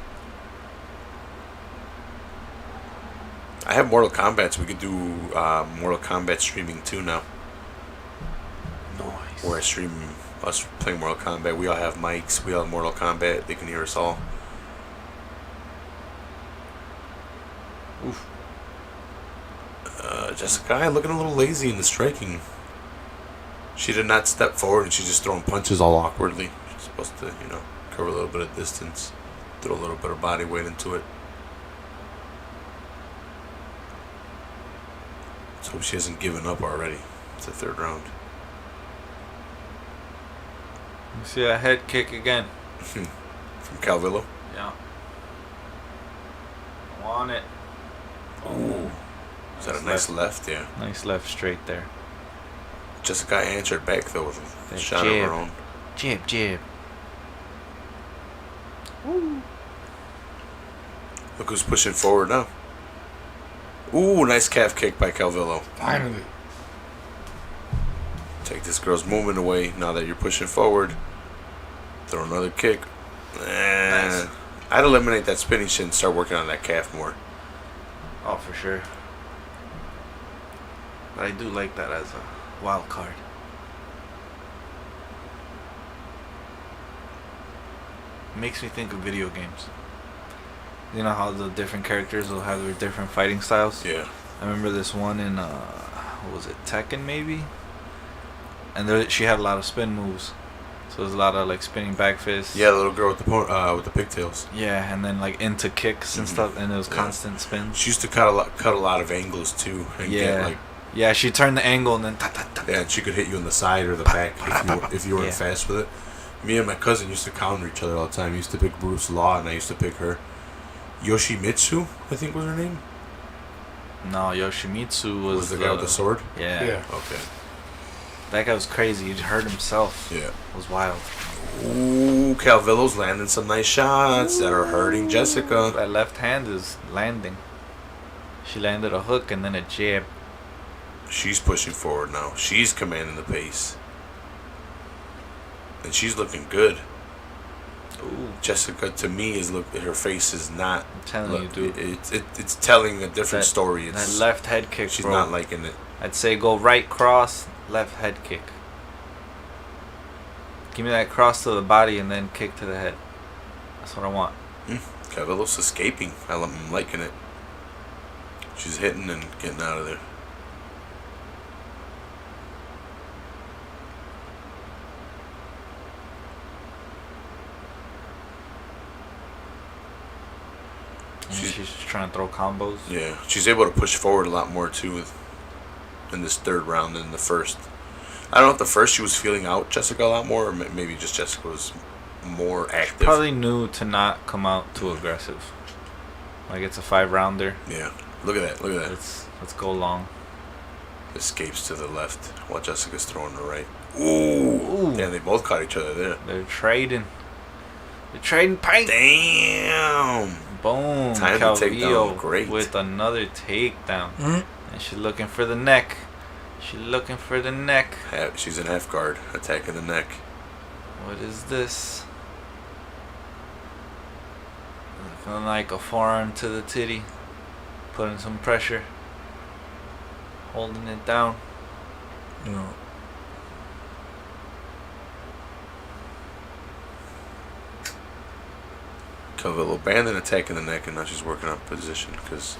I have Mortal Kombat, so we could do Mortal Kombat streaming too now. Nice. Where I stream us playing Mortal Kombat. We all have mics. We all have Mortal Kombat. They can hear us all. Oof. Jessica looking a little lazy in the striking. She did not step forward and she's just throwing punches all awkwardly. She's supposed to, cover a little bit of distance, throw a little bit of body weight into it. Let's hope she hasn't given up already. It's the third round. You see a head kick again. From Calvillo. Yeah. I want it. Ooh. Is that a nice left? Yeah. Nice left straight there. Jessica answered back though with a That shot jab. of her own. Jab. Woo. Look who's pushing forward now. Ooh, nice calf kick by Calvillo. Finally. Take this girl's movement away now that you're pushing forward. Throw another kick. Nice. I'd eliminate that spinning shit and start working on that calf more. Oh, for sure. But I do like that as a wild card. Makes me think of video games. You know how the different characters will have their different fighting styles? Yeah. I remember this one in, what was it, Tekken maybe? And she had a lot of spin moves. So there's a lot of like spinning back fists. Yeah, the little girl with the pigtails. Yeah, and then like into kicks and stuff, and it was constant spins. She used to cut a lot of angles too. And get, like, yeah, she turned the angle and then ta. yeah, and she could hit you in the side or the back if you weren't Yeah. fast with it. Me and my cousin used to counter each other all the time. He used to pick Bruce Law, and I used to pick her. Yoshimitsu, I think was her name. No, Yoshimitsu was the guy with the sword. Yeah. Okay. That guy was crazy. He hurt himself. Yeah. It was wild. Ooh, Calvillo's landing some nice shots that are hurting Jessica. That left hand is landing. She landed a hook and then a jab. She's pushing forward now. She's commanding the pace. And she's looking good. Ooh. Jessica, to me, her face is not. I'm telling you, dude. It's telling a different story. That left head kick, She's bro. not liking it. I'd say go right cross, left head kick. Give me that cross to the body and then kick to the head. That's what I want. Calvillo's escaping. I'm liking it. She's hitting and getting out of there. She's just trying to throw combos. Yeah, she's able to push forward a lot more too in this third round than the first. I don't know if the first she was feeling out Jessica a lot more, or maybe just Jessica was more active. Probably knew to not come out too aggressive. Like it's a 5-rounder. Yeah, look at that. Look at that. Let's go long. Escapes to the left while Jessica's throwing the right. Ooh. Yeah, they both caught each other there. They're trading. They're trading paint. Damn. Boom. Time to take down. Calvillo Great. with another takedown. Mm-hmm. And she's looking for the neck. She's looking for the neck. She's in half guard, attacking the neck. What is this? Looking like a forearm to the titty. Putting some pressure. Holding it down. No. Calvillo banned and attacking the neck, and now she's working on position because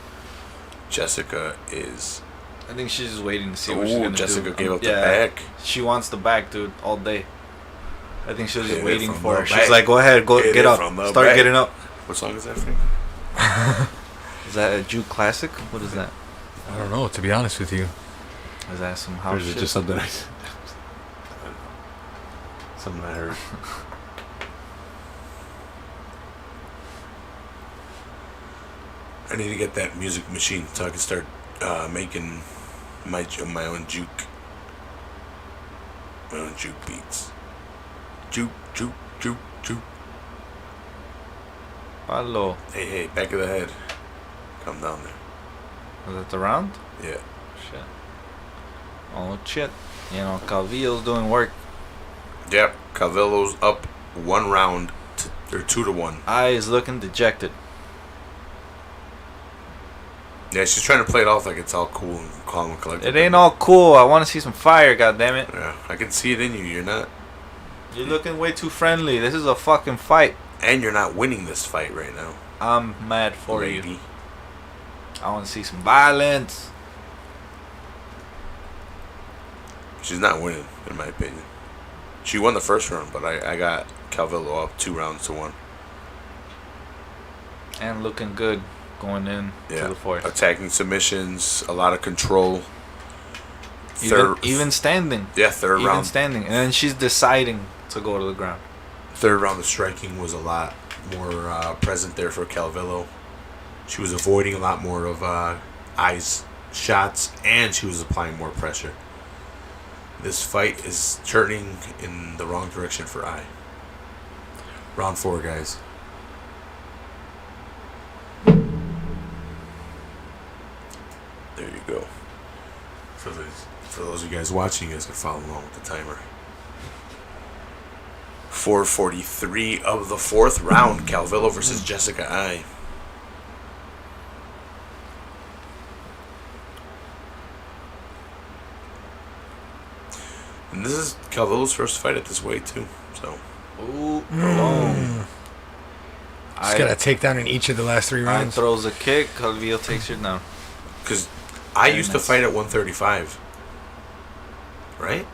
Jessica is. I think she's just waiting to see what she's gonna Jessica do. gave up the back. She wants the back, dude, all day. I think she was just Hit it waiting from for the her. She's back. like, go ahead, Hit get it up. from the Start back. getting up. What song is that, Frank? Is that a Juke classic? What is that? I don't know, to be honest with you. Is that some Or house is it shit? just something something I heard? I need to get that music machine so I can start making my own juke. My own juke beats. Juke. Palo. Hey, back of the head. Come down there. Was that the round? Yeah. Shit. Oh, shit. You know, Calvillo's doing work. Yep. Calvillo's up 1 round or 2-1. Eyes looking dejected. Yeah, she's trying to play it off like it's all cool and calm and collected. It ain't all cool. I want to see some fire, goddammit. Yeah, I can see it in you. You're not. You're looking way too friendly. This is a fucking fight. And you're not winning this fight right now. I'm mad for lady. you. I want to see some violence. She's not winning, in my opinion. She won the first round, but I got Calvillo up 2-1. And looking good going in to the fourth. Attacking submissions, a lot of control. Even standing. Yeah, third even round. Even standing. And then she's deciding to go to the ground. Third round, the striking was a lot more present there for Calvillo. She was avoiding a lot more of Ai's shots, and she was applying more pressure. This fight is turning in the wrong direction for Ai. Round 4, guys. There you go. For those of you guys watching, you guys can follow along with the timer. 4:43 of the fourth round. Calvillo versus Jessica Ai. And this is Calvillo's first fight at this weight too. So. Ooh, boom. Just got a takedown in each of the last 3 Ai rounds. throws a kick. Calvillo takes her down. Because I used to fight at 135. Right?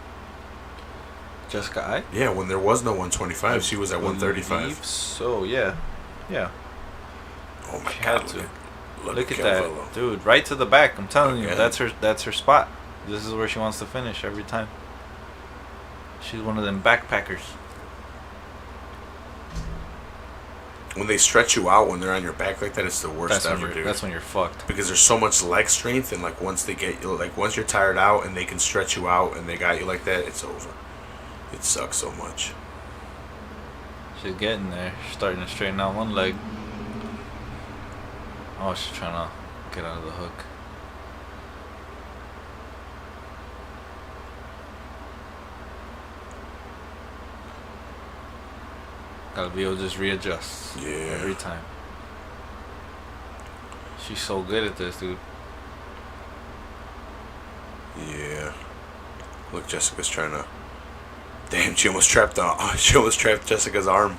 Jessica Ai? Yeah, when there was no 125, she was at 135. So, yeah. Oh my She god. had to. Look at Calvillo. that. Dude, right to the back. I'm telling you, Okay. that's her spot. This is where she wants to finish every time. She's one of them backpackers. When they stretch you out when they're on your back like that, it's the worst ever, dude. That's when you're fucked. Because there's so much leg strength, and like once they get you, like once you're tired out and they can stretch you out and they got you like that, it's over. It sucks so much. She's getting there. She's starting to straighten out one leg. Oh, she's trying to get out of the hook. Calvillo just readjusts. Yeah. Every time. She's so good at this, dude. Yeah. Look, Jessica's trying to. Damn, she almost trapped Jessica's arm.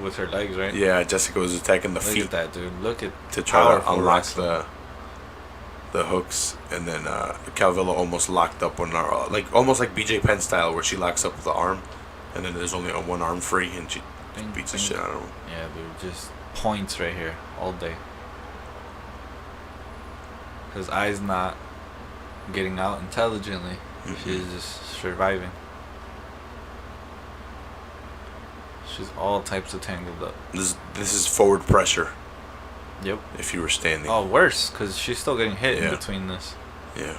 With her legs, right? Yeah, Jessica was attacking the feet Look at that, dude. Look at to try to powerful unlock wrestling. the hooks, and then Calvillo almost locked up one arm, almost like BJ Penn style, where she locks up with the arm, and then there's only one arm free, and she beats the shit out of him. Yeah, dude. Just points right here all day. Because Ai's not getting out intelligently. She's just surviving. She's all types of tangled up. This is forward pressure. Yep. If you were standing. Oh, worse, because she's still getting hit Yeah. in between this. Yeah.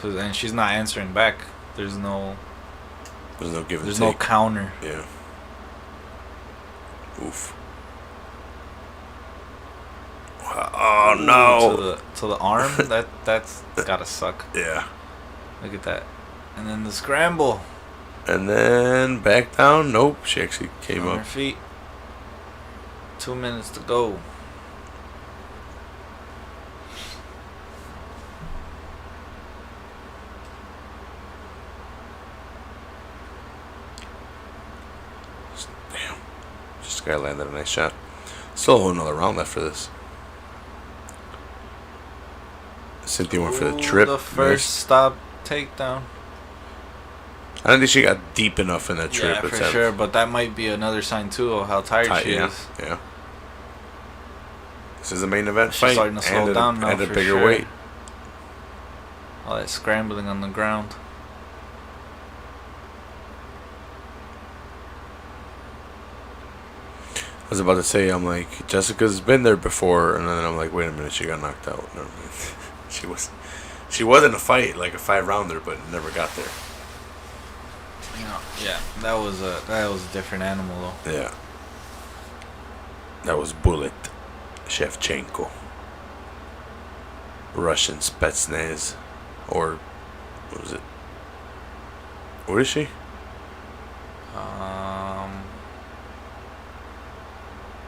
And she's not answering back. There's no give and take. There's no counter. Yeah. Oof. Oh no. To the arm. That's gotta suck. Yeah. Look at that. And then the scramble. And then back down. Nope. She actually came On up. her feet. 2 minutes to go. Damn. This guy landed a nice shot. Still a whole nother round left for this. Cynthia went for the trip. The first stop takedown. I don't think she got deep enough in that trip. Yeah, for sure. But that might be another sign too of how tired she is. Yeah. This is the main event She's fight. starting to slow down now and a for bigger sure. weight. All that scrambling on the ground. I was about to say, I'm like, Jessica's been there before, and then I'm like, wait a minute, she got knocked out. Never mind. She was in a fight, like a 5-rounder, but never got there. Yeah, that was a different animal though. Yeah. That was Bullet Shevchenko. Russian Spetsnaz. Or, what was it? Where is she?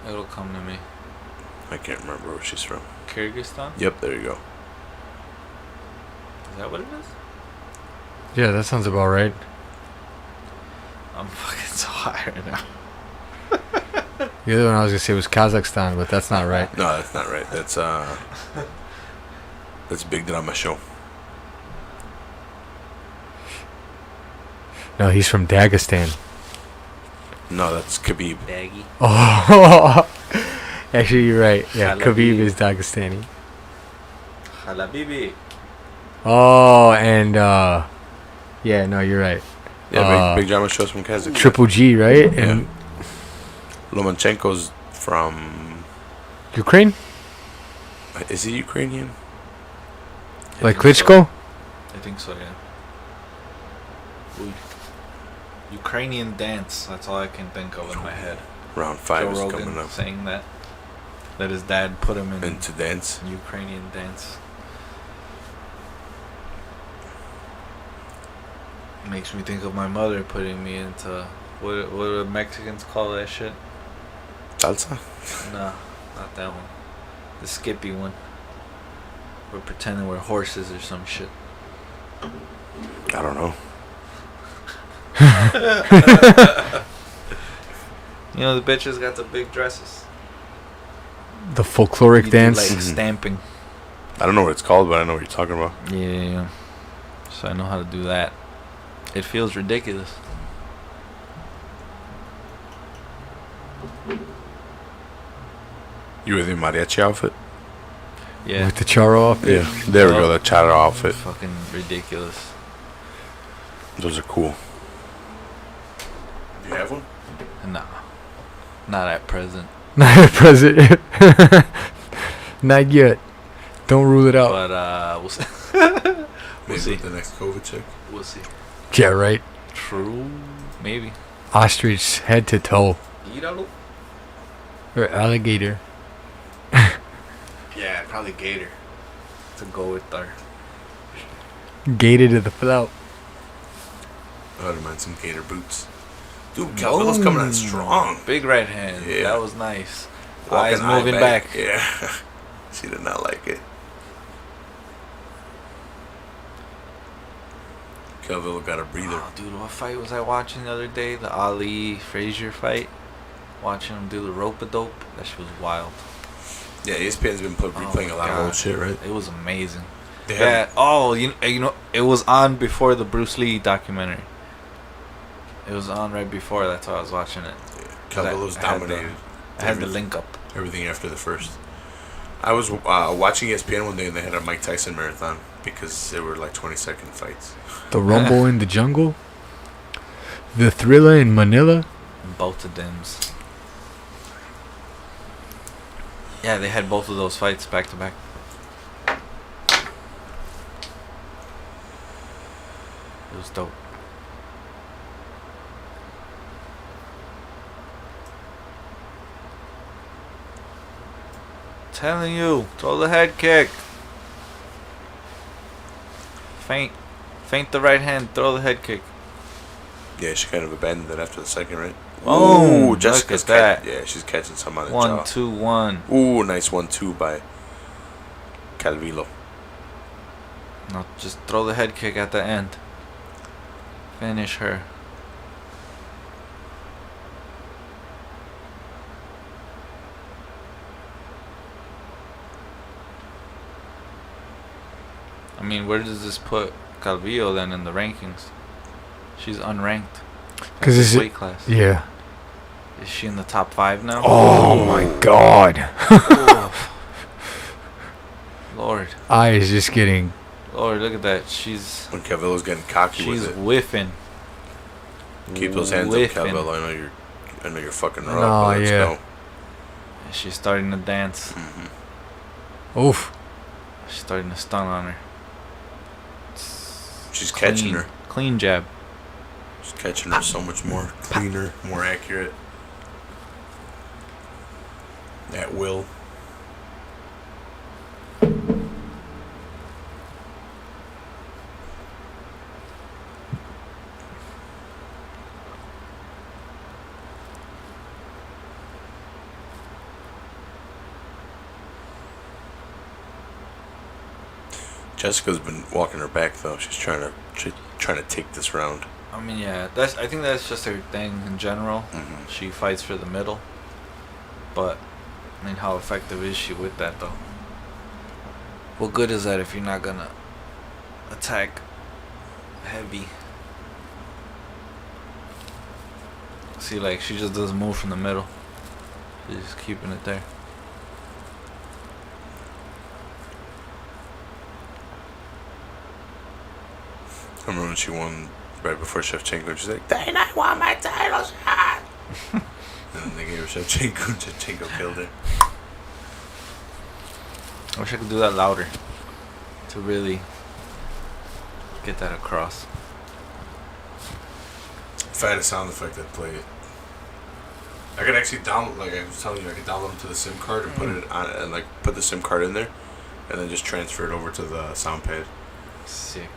It'll come to me. I can't remember where she's from. Kyrgyzstan? Yep, there you go. that what it is? Yeah, that sounds about right. I'm fucking so high right now. The other one I was gonna say was Kazakhstan, but that's not right. No, that's not right. That's Big Drama Show. No, he's from Dagestan. No, that's Khabib. Daggy. Oh, actually, you're right. Yeah, Halabi. Khabib is Dagestani. Halabibi. Oh, and yeah, no, you're right. Yeah, Big Drama Show's from Kazakhstan. Triple G, right? Yeah. And Lomachenko's from... Ukraine, Is he Ukrainian? like think so. Klitschko. I think so, yeah. Ooh. Ukrainian dance. That's all I can think of in my head. Round 5 Joe is Rogan coming up. saying that his dad put him in And to dance. Ukrainian dance. Makes me think of my mother putting me into what do Mexicans call that shit? Salsa? No, not that one. The Skippy one. We're pretending we're horses or some shit. I don't know. You know the bitches got the big dresses. The folkloric You do, dance. like stamping. I don't know what it's called, but I know what you're talking about. Yeah. So I know how to do that. It feels ridiculous. You with your mariachi outfit? Yeah. With the charo outfit. Yeah. There we go, the chata outfit. Fucking ridiculous. Those are cool. Do you have one? Nah. Not at present. Not at present. Not yet. Don't rule it out. But we'll see. Maybe see. with the next COVID check. We'll see. Yeah, right. True. Maybe. Ostrich head to toe. Íralo. Or alligator. Yeah, probably gator. To go with our. Gated to the flout. I wouldn't mind some gator boots. Dude, Calvillo's coming on strong. Big right hand. Yeah. That was nice. Walking Eyes eye moving back. Yeah. She did not like it. Calvillo got a breather. Oh, dude, what fight was I watching the other day? The Ali Frazier fight. Watching him do the rope-a-dope. That shit was wild. Yeah, ESPN's been replaying a lot of old shit, right? It was amazing. They Yeah. have, Oh, you know, it was on before the Bruce Lee documentary. It was on right before. That's why I was watching it. Calvillo's I had dominated I had the link up. everything after the first. I was watching ESPN one day and they had a Mike Tyson marathon because they were like 20-second fights. The Rumble in the Jungle. The Thriller in Manila. Both of them's. Yeah, they had both of those fights back to back. It was dope. Telling you, throw the head kick. Feint the right hand, throw the head kick. Yeah, she kind of abandoned it after the second, right? Boom! Ooh, Jessica's Look at that. Yeah, she's catching some on the jaw. 1-2-1. Ooh, nice 1-2 by Calvillo. No, just throw the head kick at the end. Finish her. I mean, where does this put Calvillo then in the rankings? She's unranked. Because This it's weight class. yeah. Is she in the top 5 now? Oh my God. Oh. Lord, I is just getting. Lord, look at that. She's When Calvillo's getting cocky she's with it. whiffing. Keep those hands whiffing. up, Calvillo. I know you're fucking rough. No, but let's yeah. go. She's starting to dance. Oof. She's starting to stun on her. She's catching her. Clean jab. She's catching her so much more cleaner, more accurate. At will. Jessica's been walking her back though. She's trying to take this round. I mean, yeah, I think that's just her thing in general. Mm-hmm. She fights for the middle. But, I mean, how effective is she with that, though? What good is that if you're not gonna attack heavy? See, like, she just doesn't move from the middle. She's just keeping it there. I remember when she won right before Shevchenko. She's like, "Dang, I won my title shot." And then they gave her Shevchenko. Shevchenko killed her. I wish I could do that louder to really get that across. If I had a sound effect, I'd play it. I could actually download, like I was telling you, I could download it to the SIM card and put it on, and like put the SIM card in there, and then just transfer it over to the sound pad. Sick.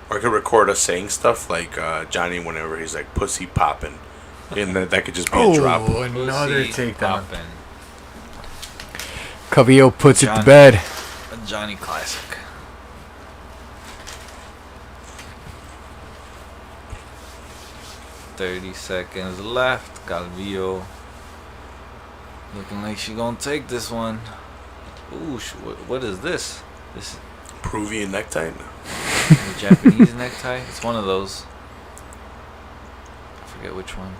Or I could record us saying stuff like Johnny whenever he's like pussy popping, and that could just be a drop. Oh, another Pussy takedown. poppin'. Calvillo puts it Johnny. to bed. A Johnny classic. "30 seconds left. Calvillo looking like she gonna take this one. Ooh, what is this? This Peruvian necktie. is a Japanese necktie. It's one of those. I forget which one.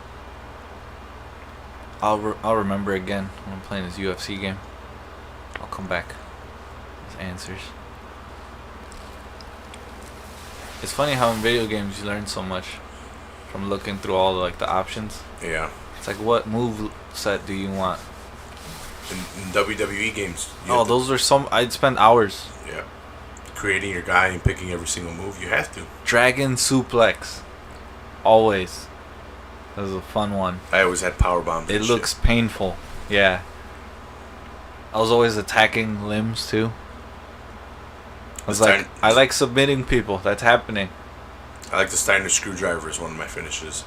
I'll remember again when I'm playing this UFC game. I'll come back with answers. It's funny how in video games you learn so much from looking through all the options. Yeah. It's like, what move set do you want? In WWE games. you Oh, have to- those are some. I'd spend hours. Yeah. Creating your guy and picking every single move. You have to. Dragon suplex. Always. That was a fun one. I always had power bombs. It and looks shit. painful. Yeah. I was always attacking limbs too. I was like, I like submitting people. That's happening. I like the Steiner screwdriver is one of my finishes.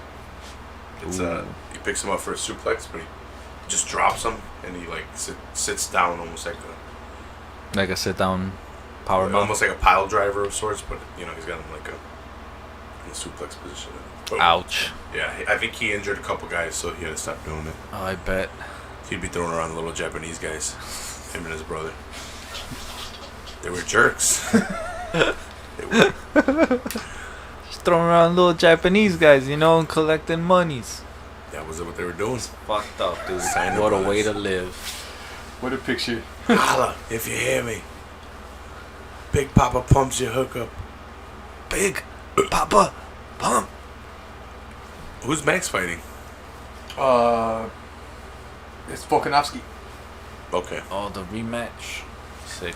It's Ooh. he picks him up for a suplex, but he just drops him and he like sits down almost like Like a sit down power bomb. almost like a pile driver of sorts, but you know he's got him like in the suplex position. Boom. Ouch. Yeah, I think he injured a couple guys, so he had to stop doing it. Oh, I bet. He'd be throwing around little Japanese guys, him and his brother. They were jerks. They were. Just throwing around little Japanese guys, and collecting monies. That was what they were doing. Fucked up, dude. Sign What a brothers. way to live. What a picture. Holla if you hear me. Big Papa pumps your hookup. Big Papa Pump. Who's Max fighting? It's Volkanovski. Okay. Oh, the rematch. Sick.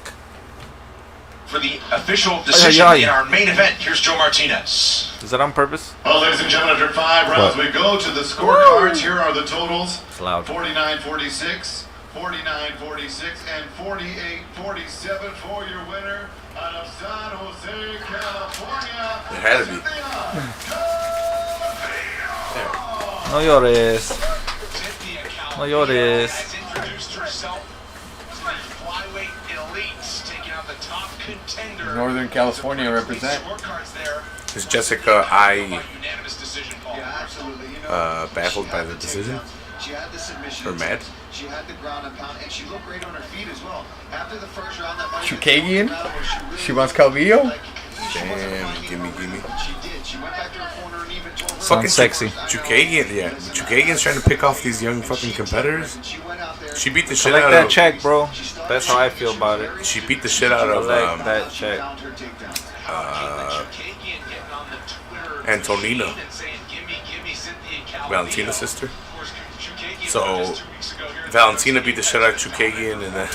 For the official decision Ay, ay, ay. in our main event, here's Joe Martinez. Is that on purpose? Well, ladies and gentlemen, after 5 rounds, we go to the scorecards. Here are the totals. It's loud. 49-46, 49-46, and 48-47 for your winner out of San Jose, California. It had to be. No llores. Cynthia No llores. has introduced herself to the flyweight elites, taking out the top contender. Northern California represent. Scorecards there. Is Jessica Unanimous decision call. Yeah, absolutely. baffled she by had the decision? takedowns, She had the submission. Or mad? She had the ground and pound, and she looked great on her feet as well. After the first round, that might have Chukagian? been the battle where really She wants Calvillo? like, she wasn't Damn, finding gimme, her gimme. rhythm. She did. She went back to her corner and even told her. Sounds sexy. Chukagian, yeah. Chukagian's trying to pick off these young fucking competitors. She went out there. She beat the shit Collect out that of. check, bro. That's how I feel about it. She beat the shit out of Collect that check. Found her takedown. Antonina, Valentina's sister. So Valentina beat the shit out of Chukagian, and then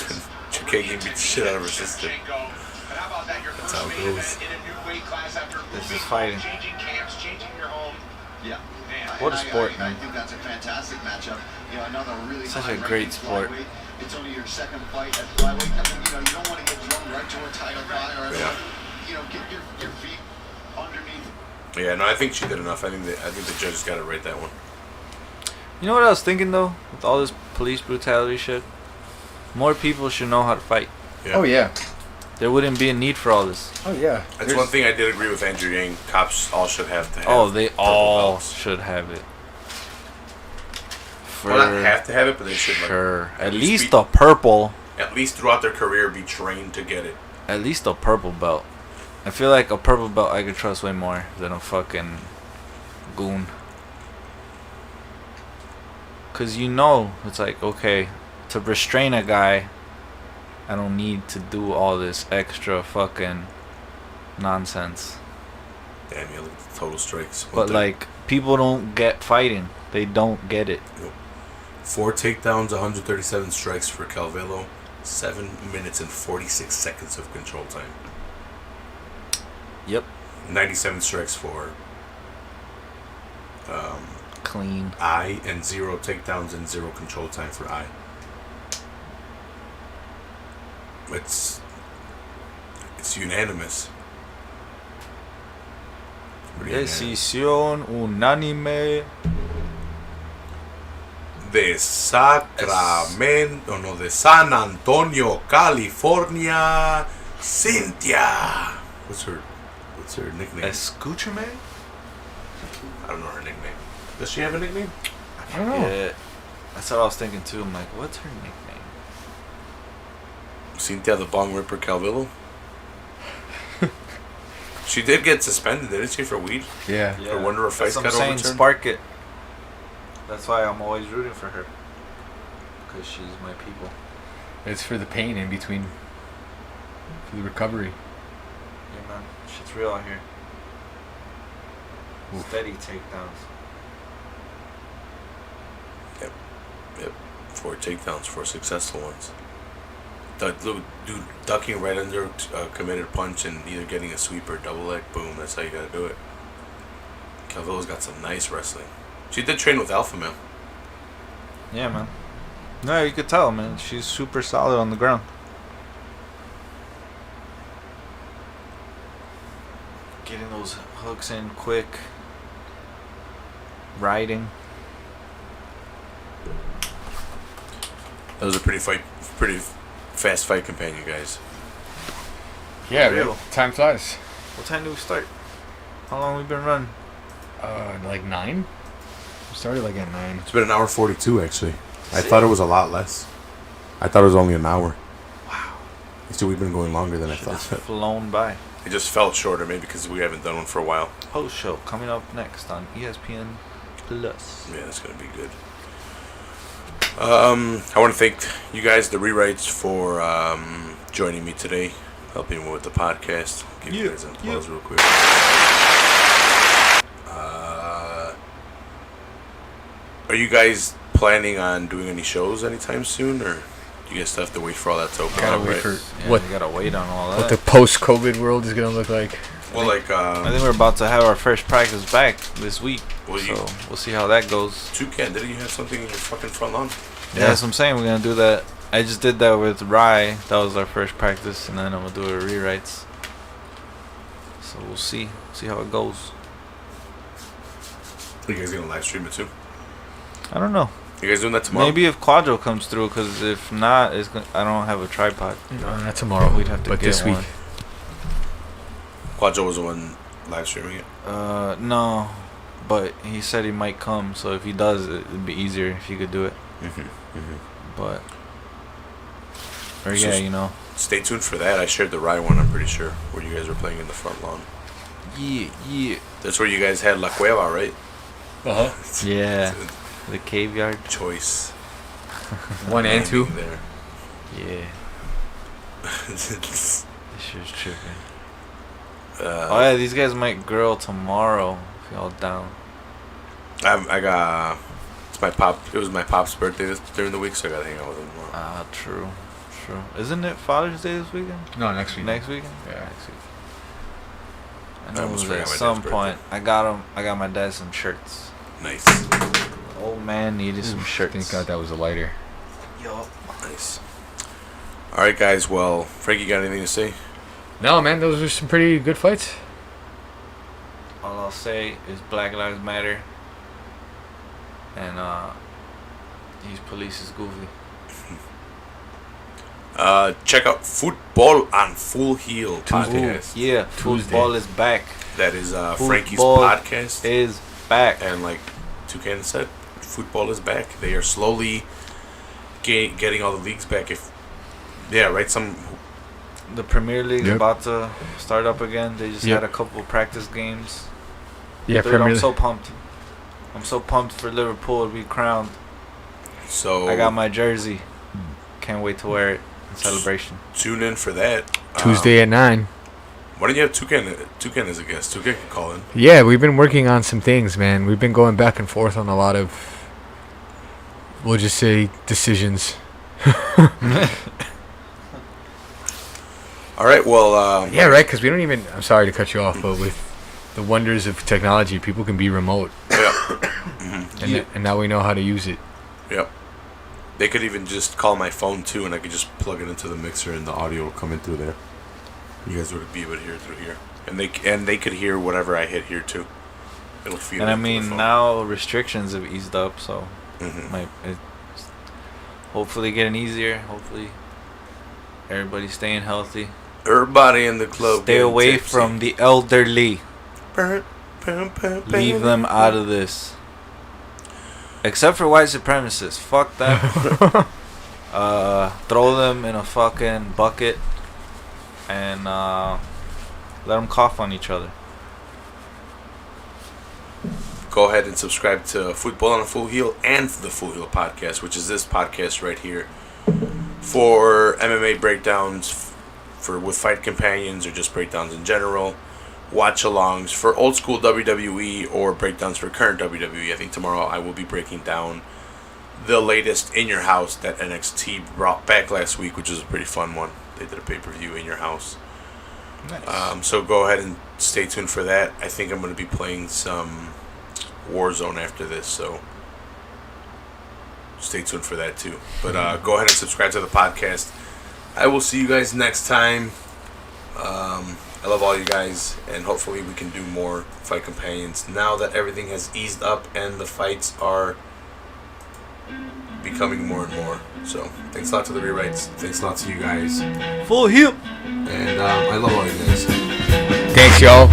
Chukagian beat the shit out of her sister. That's how it goes. This is fighting. Yeah. What a sport, I man. think that's a fantastic matchup. Another really Such a high-ranking great sport. flyweight. It's only your second fight at flyweight. I mean, you don't want to get thrown right to a title fight or Yeah. get your feet underneath. Yeah, no, I think she did enough. I think the judges got it right that one. You know what I was thinking though? With all this police brutality shit, more people should know how to fight. Yeah. Oh, yeah. there wouldn't be a need for all this. Oh yeah. That's one thing I did agree with Andrew Yang. Cops all should have to have. Oh, they purple all belts. should have it. Well, not have to have it, but they should. Sure. Like, At be- least the purple. At least throughout their career, be trained to get it. At least a purple belt. I feel like a purple belt I could trust way more than a fucking goon. Cause you know, it's like, okay, to restrain a guy, I don't need to do all this extra fucking nonsense. Damn, you look at the total strikes. But like, people don't get fighting. They don't get it. 4 takedowns, 137 strikes for Calvillo, 7 minutes and 46 seconds of control time. Yep. 97 strikes for Clean. I, and 0 takedowns and 0 control time for I. It's unanimous. Pretty unanimous. Decisión unánime. De Sacramento, no, de San Antonio, California, Cynthia. What's her nickname? Escúchame. I don't know her nickname. Does she have a nickname? I don't know. Yeah. That's what I was thinking too. I'm like, what's her nickname? Cynthia the Bong Ripper Calvillo. She did get suspended, didn't she, for weed? Yeah. For one of her fights That's what got I'm saying, overturned? spark it. That's why I'm always rooting for her. Because she's my people. It's for the pain in between. For the recovery. Yeah, man. Shit's real out here. Oof. Steady takedowns. Yep. 4 takedowns, 4 successful ones. Dude ducking right under a committed punch and either getting a sweep or double leg. Boom, that's how you gotta do it. Calvillo's got some nice wrestling. She did train with Alpha Male. Yeah, man. No, you could tell, man. She's super solid on the ground. Getting those hooks in quick. Riding. That was a pretty fast fight companion, guys. Yeah, Real. time flies. What time do we start? How long we been running? Like 9? We started like at 9. It's been an hour 42, actually. I thought it was a lot less. I thought it was only an hour. Wow. So we've been going longer than I Shit just thought. flown by. It just felt shorter, maybe because we haven't done one for a while. Post show coming up next on ESPN Plus. Yeah, that's gonna be good. I want to thank you guys, the rewrites, for joining me today, helping me with the podcast. Give you guys an applause real quick. Are you guys planning on doing any shows anytime soon, or you guys still have to wait for all that to open Gotta up? wait Right? for Yeah, what we gotta wait on all what that. the post-COVID world is gonna look like. Well, like I think we're about to have our first practice back this week. Well, you- So we'll see how that goes. Toucan, didn't you have something in your fucking front lawn? Yeah, that's what I'm saying. We're gonna do that. I just did that with Rye. That was our first practice, and then I'm gonna do it rewrites. So we'll see how it goes. Are you guys gonna live stream it too? I don't know. You guys doing that tomorrow? Maybe if Quadro comes through, because if not, I don't have a tripod. No, not tomorrow. We'd have to but get this week. one. Quadro was the one live streaming it. No, but he said he might come. So if he does, it'd be easier if he could do it. But or So yeah, you know. Stay tuned for that. I shared the Rye one, I'm pretty sure, where you guys were playing in the front lawn. Yeah. That's where you guys had La Cueva, right? Uh-huh. Yeah. The cave yard. Choice. 1 and 2. There. Yeah. This shit's tripping. Oh Oh yeah, these guys might grill tomorrow if y'all down. I got. It's my pop. It was my pop's birthday during the week, so I gotta hang out with him tomorrow. Ah, true. Isn't it Father's Day this weekend? No, next week. Next weekend? Yeah. Next week. I I know it almost was forgot at my some dad's point. I got my dad some shirts. Nice. Old man needed some shirts. Thank God that was a lighter. Yup. Nice. All right, guys. Well, Frankie, got anything to say? No, man, those were some pretty good fights. All I'll say is Black Lives Matter. And these police is goofy. Check out Football on Full Heel podcast. Yeah, Tuesday. football is back. That is Frankie's Football podcast. is back. And like Toucan said, football is back. They are slowly getting all the leagues back. The Premier League Yep. about to start up again. They just Yep. had a couple of practice games. Yeah, Dude, Premier I'm League. so pumped. I'm so pumped for Liverpool to be crowned. So I got my jersey. Can't wait to wear it in celebration. tune in for that. Tuesday at 9. Why don't you have Toucan as a guest? Toucan can call in. Yeah, we've been working on some things, man. We've been going back and forth on a lot of, we'll just say, decisions. All right. Well. Yeah, right, because we don't even, I'm sorry to cut you off, but with the wonders of technology, people can be remote. Yeah. And now we know how to use it. Yep. They could even just call my phone too, and I could just plug it into the mixer, and the audio will come in through there. You guys would be able to hear it through here, and they could hear whatever I hit here too. It'll feed. And I into the mean, phone. now restrictions have eased up, so it's hopefully getting easier. Hopefully, everybody's staying healthy. Everybody in the club. Stay getting away tipsy. from the elderly. Leave them out of this. Except for white supremacists. Fuck them. Throw them in a fucking bucket and let them cough on each other. Go ahead and subscribe to Football on a Full Heel and the Full Heel podcast, which is this podcast right here, for MMA breakdowns, with fight companions or just breakdowns in general, watch-alongs for old school WWE or breakdowns for current WWE. I think tomorrow I will be breaking down the latest In Your House that NXT brought back last week, which was a pretty fun one. They did a pay-per-view In Your House. Nice. So go ahead and stay tuned for that. I think I'm going to be playing some Warzone after this, so stay tuned for that too. But go ahead and subscribe to the podcast. I will see you guys next time. I love all you guys, and hopefully we can do more fight companions now that everything has eased up and the fights are becoming more and more. So thanks a lot to the rewrites. Thanks a lot to you guys. Full heel. And I love all you guys. Thanks, y'all.